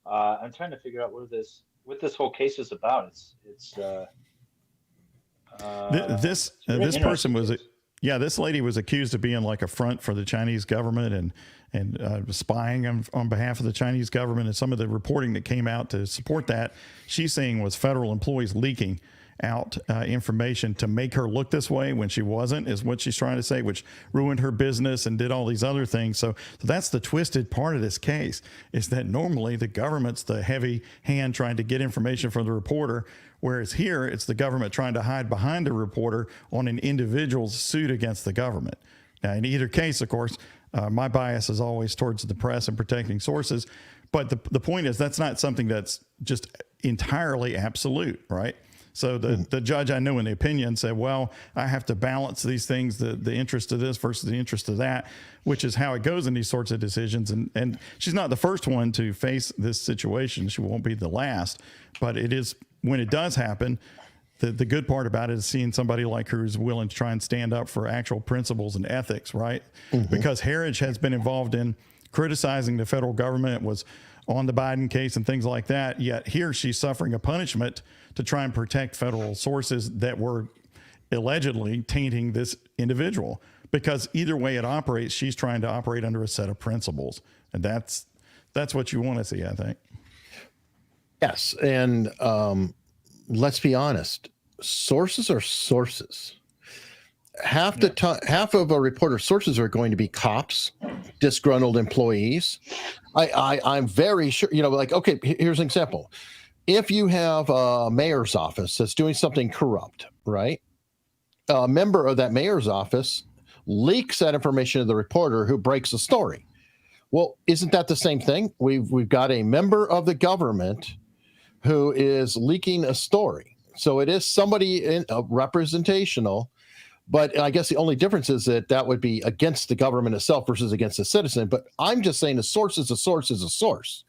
I'm trying to figure out what this whole case is about. This person was this lady was accused of being like a front for the Chinese government and spying on behalf of the Chinese government. And some of the reporting that came out to support that, she's saying, was federal employees leaking out information to make her look this way when she wasn't, is what she's trying to say, which ruined her business and did all these other things. So that's the twisted part of this case, is that normally the government's the heavy hand trying to get information from the reporter, whereas here it's the government trying to hide behind the reporter on an individual's suit against the government. Now, in either case, of course, my bias is always towards the press and protecting sources. But the point is, that's not something that's just entirely absolute, right? So the judge, I know in the opinion, said, well, I have to balance these things, the interest of this versus the interest of that, which is how it goes in these sorts of decisions. And she's not the first one to face this situation. She won't be the last. But it is, when it does happen, the good part about it is seeing somebody like her who's willing to try and stand up for actual principles and ethics, right? Mm-hmm. Because Heritage has been involved in criticizing the federal government, was on the Biden case and things like that. Yet here she's suffering a punishment to try and protect federal sources that were allegedly tainting this individual, because either way it operates, she's trying to operate under a set of principles. And that's what you want to see, I think. Yes. And let's be honest, sources are sources. Half of a reporter's sources are going to be cops, disgruntled employees. I'm very sure, like, okay, here's an example. If you have a mayor's office that's doing something corrupt, right? A member of that mayor's office leaks that information to the reporter who breaks the story. Well, isn't that the same thing? We've got a member of the government who is leaking a story. So it is somebody representational, but I guess the only difference is that would be against the government itself versus against the citizen. But I'm just saying a source is a source is a source.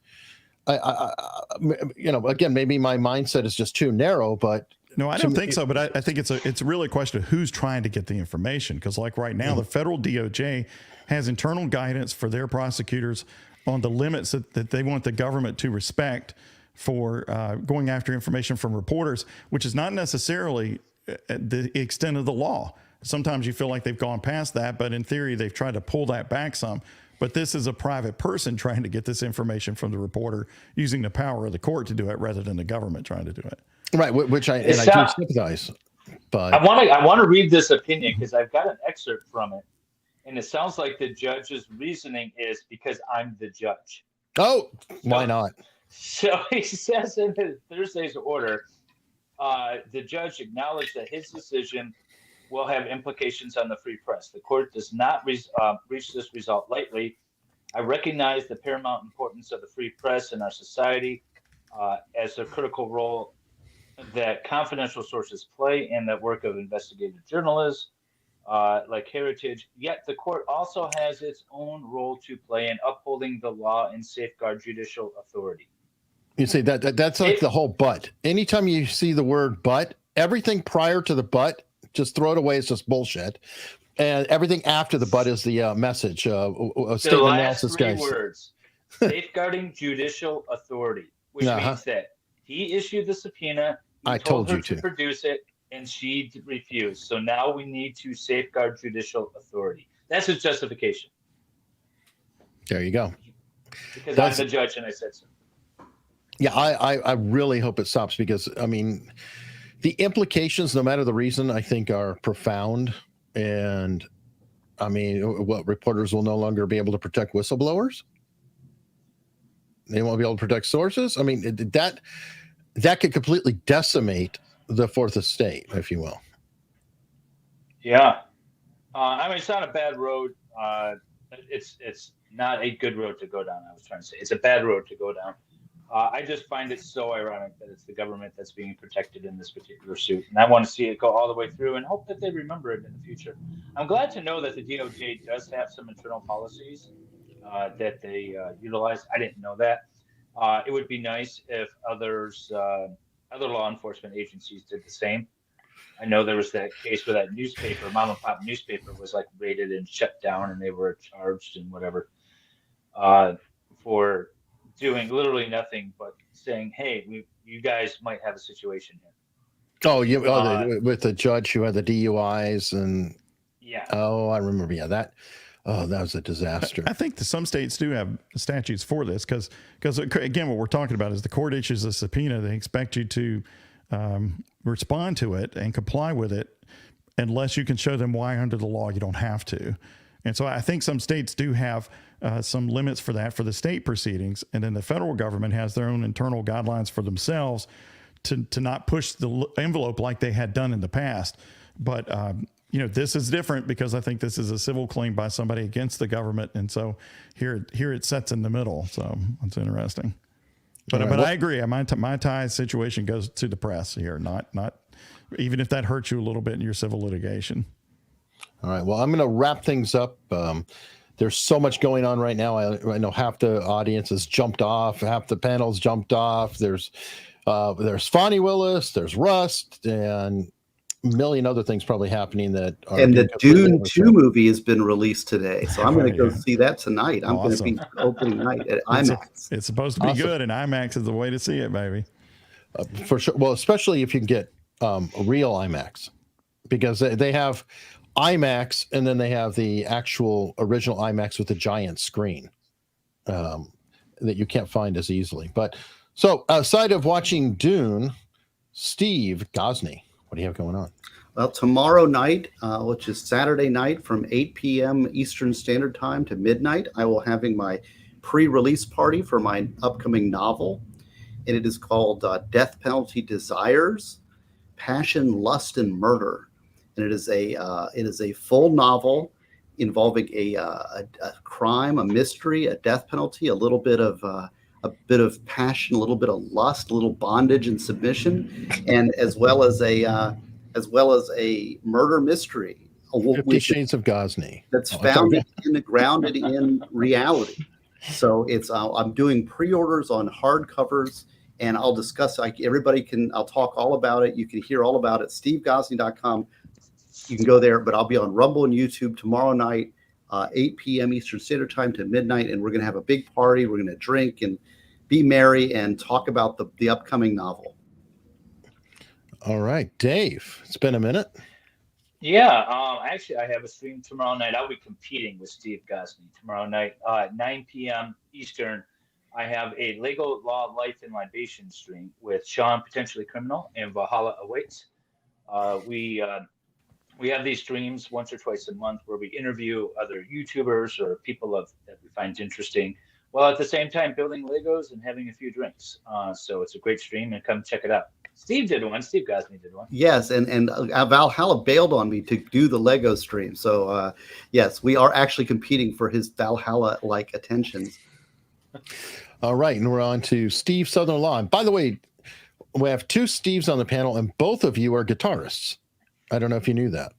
Again, maybe my mindset is just too narrow, but no, I don't think so. But I think it's really a question of who's trying to get the information. Because like right now, the federal DOJ has internal guidance for their prosecutors on the limits that they want the government to respect for going after information from reporters, which is not necessarily the extent of the law. Sometimes you feel like they've gone past that, but in theory, they've tried to pull that back some. But this is a private person trying to get this information from the reporter using the power of the court to do it rather than the government trying to do it. Right, which I do sympathize. But I want to read this opinion because I've got an excerpt from it, and it sounds like the judge's reasoning is because I'm the judge. Oh, why not? So he says in Thursday's order, the judge acknowledged that his decision will have implications on the free press. The court does not reach this result lightly. I recognize the paramount importance of the free press in our society as a critical role that confidential sources play in the work of investigative journalists like Heritage. Yet the court also has its own role to play in upholding the law and safeguard judicial authority. You see that's like the whole but. Anytime you see the word but, everything prior to the but, just throw it away. It's just bullshit. And everything after the but is the message. The last three words, safeguarding judicial authority, which means that he issued the subpoena. I told her you to produce it, and she refused. So now we need to safeguard judicial authority. That's his justification. There you go. Because I'm the judge and I said so. Yeah, I really hope it stops because, I mean, the implications, no matter the reason, I think are profound. And, I mean, what, reporters will no longer be able to protect whistleblowers? They won't be able to protect sources? I mean, that could completely decimate the fourth estate, if you will. Yeah. I mean, it's not a bad road. It's not a good road to go down, I was trying to say. It's a bad road to go down. I just find it so ironic that it's the government that's being protected in this particular suit. And I want to see it go all the way through and hope that they remember it in the future. I'm glad to know that the DOJ does have some internal policies that they utilize. I didn't know that. It would be nice if other law enforcement agencies did the same. I know there was that case where that newspaper, mom and pop newspaper, was like raided and shut down, and they were charged and whatever for doing literally nothing but saying, "Hey, you guys might have a situation here." Oh, with the judge who had the DUIs and yeah. Oh, I remember. Yeah, that was a disaster. I think that some states do have statutes for this because again, what we're talking about is the court issues a subpoena. They expect you to respond to it and comply with it unless you can show them why under the law you don't have to. And so I think some states do have some limits for that for the state proceedings. And then the federal government has their own internal guidelines for themselves to not push the envelope like they had done in the past. But, this is different because I think this is a civil claim by somebody against the government. And so here it sets in the middle. So it's interesting. But I agree. My tie situation goes to the press here, not even if that hurts you a little bit in your civil litigation. All right. Well, I'm going to wrap things up. There's so much going on right now. I know half the audience has jumped off, half the panel's jumped off. There's Fani Willis, there's Rust, and a million other things probably happening that are. And the Dune 2 movie has been released today, so I'm going to go see that tonight. I'm going to be opening night at IMAX. It's supposed to be good, and IMAX is the way to see it, baby. For sure. Well, especially if you can get a real IMAX. because they have IMAX and then they have the actual original IMAX with the giant screen that you can't find as easily. But so outside of watching Dune, Steve Gosney, what do you have going on? Well, tomorrow night, which is Saturday night from 8 p.m. Eastern Standard Time to midnight, I will having my pre-release party for my upcoming novel. And it is called Death Penalty Desires, Passion, Lust, and Murder. And it is a full novel involving a crime, a mystery, a death penalty, a bit of passion, a little bit of lust, a little bondage and submission, and as well as a murder mystery. 50 Shades of Gosney. That's grounded in reality. So I'm doing pre-orders on hardcovers, and I'll discuss. I'll talk all about it. You can hear all about it. SteveGosney.com. You can go there, but I'll be on Rumble and YouTube tomorrow night, 8 p.m. Eastern Standard Time to midnight, and we're going to have a big party. We're going to drink and be merry and talk about the upcoming novel. All right, Dave, it's been a minute. Yeah, actually, I have a stream tomorrow night. I'll be competing with Steve Gosney tomorrow night, 9 p.m. Eastern. I have a Lego Law, Life, and Libation stream with Sean, Potentially Criminal, and Valhalla Awaits. We have these streams once or twice a month where we interview other YouTubers or people that we find interesting, while at the same time building Legos and having a few drinks. So it's a great stream, and come check it out. Steve did one. Steve Gosney did one. Yes, and Valhalla bailed on me to do the Lego stream. So yes, we are actually competing for his Valhalla-like attentions. All right, and we're on to Steve Southern Law. And by the way, we have two Steves on the panel, and both of you are guitarists. I don't know if you knew that.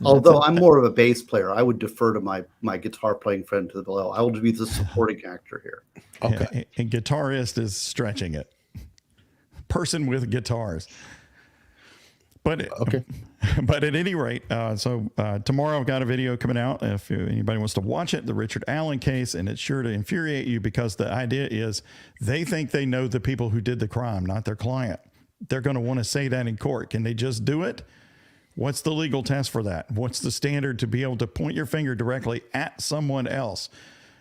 Although I'm more of a bass player, I would defer to my guitar playing friend to the below. I will be the supporting actor here. Okay, and guitarist is stretching it. Person with guitars. But okay. But at any rate, tomorrow I've got a video coming out. If anybody wants to watch it, the Richard Allen case, and it's sure to infuriate you because the idea is they think they know the people who did the crime, not their client. They're going to want to say that in court. Can they just do it? What's the legal test for that? What's the standard to be able to point your finger directly at someone else?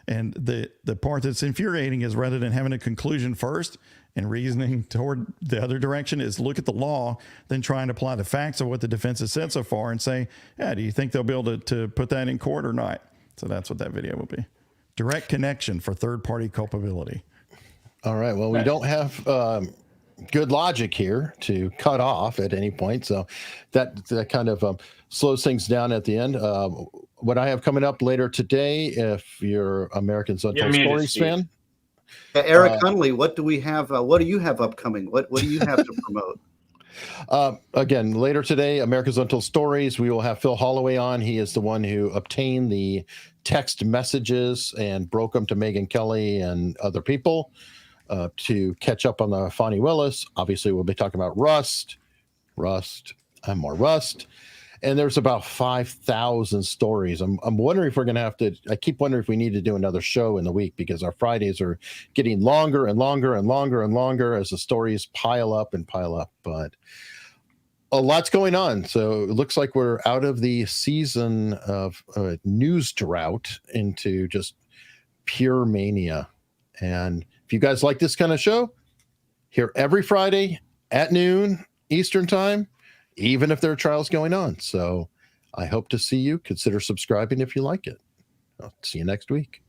And the part that's infuriating is rather than having a conclusion first and reasoning toward the other direction is look at the law, then try and apply the facts of what the defense has said so far and say, yeah, do you think they'll be able to put that in court or not? So that's what that video will be. Direct connection for third-party culpability. All right. Well, we don't have good logic here to cut off at any point. So that kind of slows things down at the end. What I have coming up later today, if you're Americans Untold Stories fan. EricHunley, what do we have? What do you have upcoming? What do you have to promote? Again, later today, America's Untold Stories, we will have Phil Holloway on. He is the one who obtained the text messages and broke them to Megyn Kelly and other people to catch up on the Fani Willis. Obviously, we'll be talking about Rust, and more Rust. And there's about 5,000 stories. I'm wondering if we're going to have to, I keep wondering if we need to do another show in the week because our Fridays are getting longer and longer and longer and longer as the stories pile up and pile up. But a lot's going on. So it looks like we're out of the season of news drought into just pure mania. And if you guys like this kind of show, here every Friday at noon Eastern time, even if there are trials going on. So I hope to see you. Consider subscribing if you like it. I'll see you next week.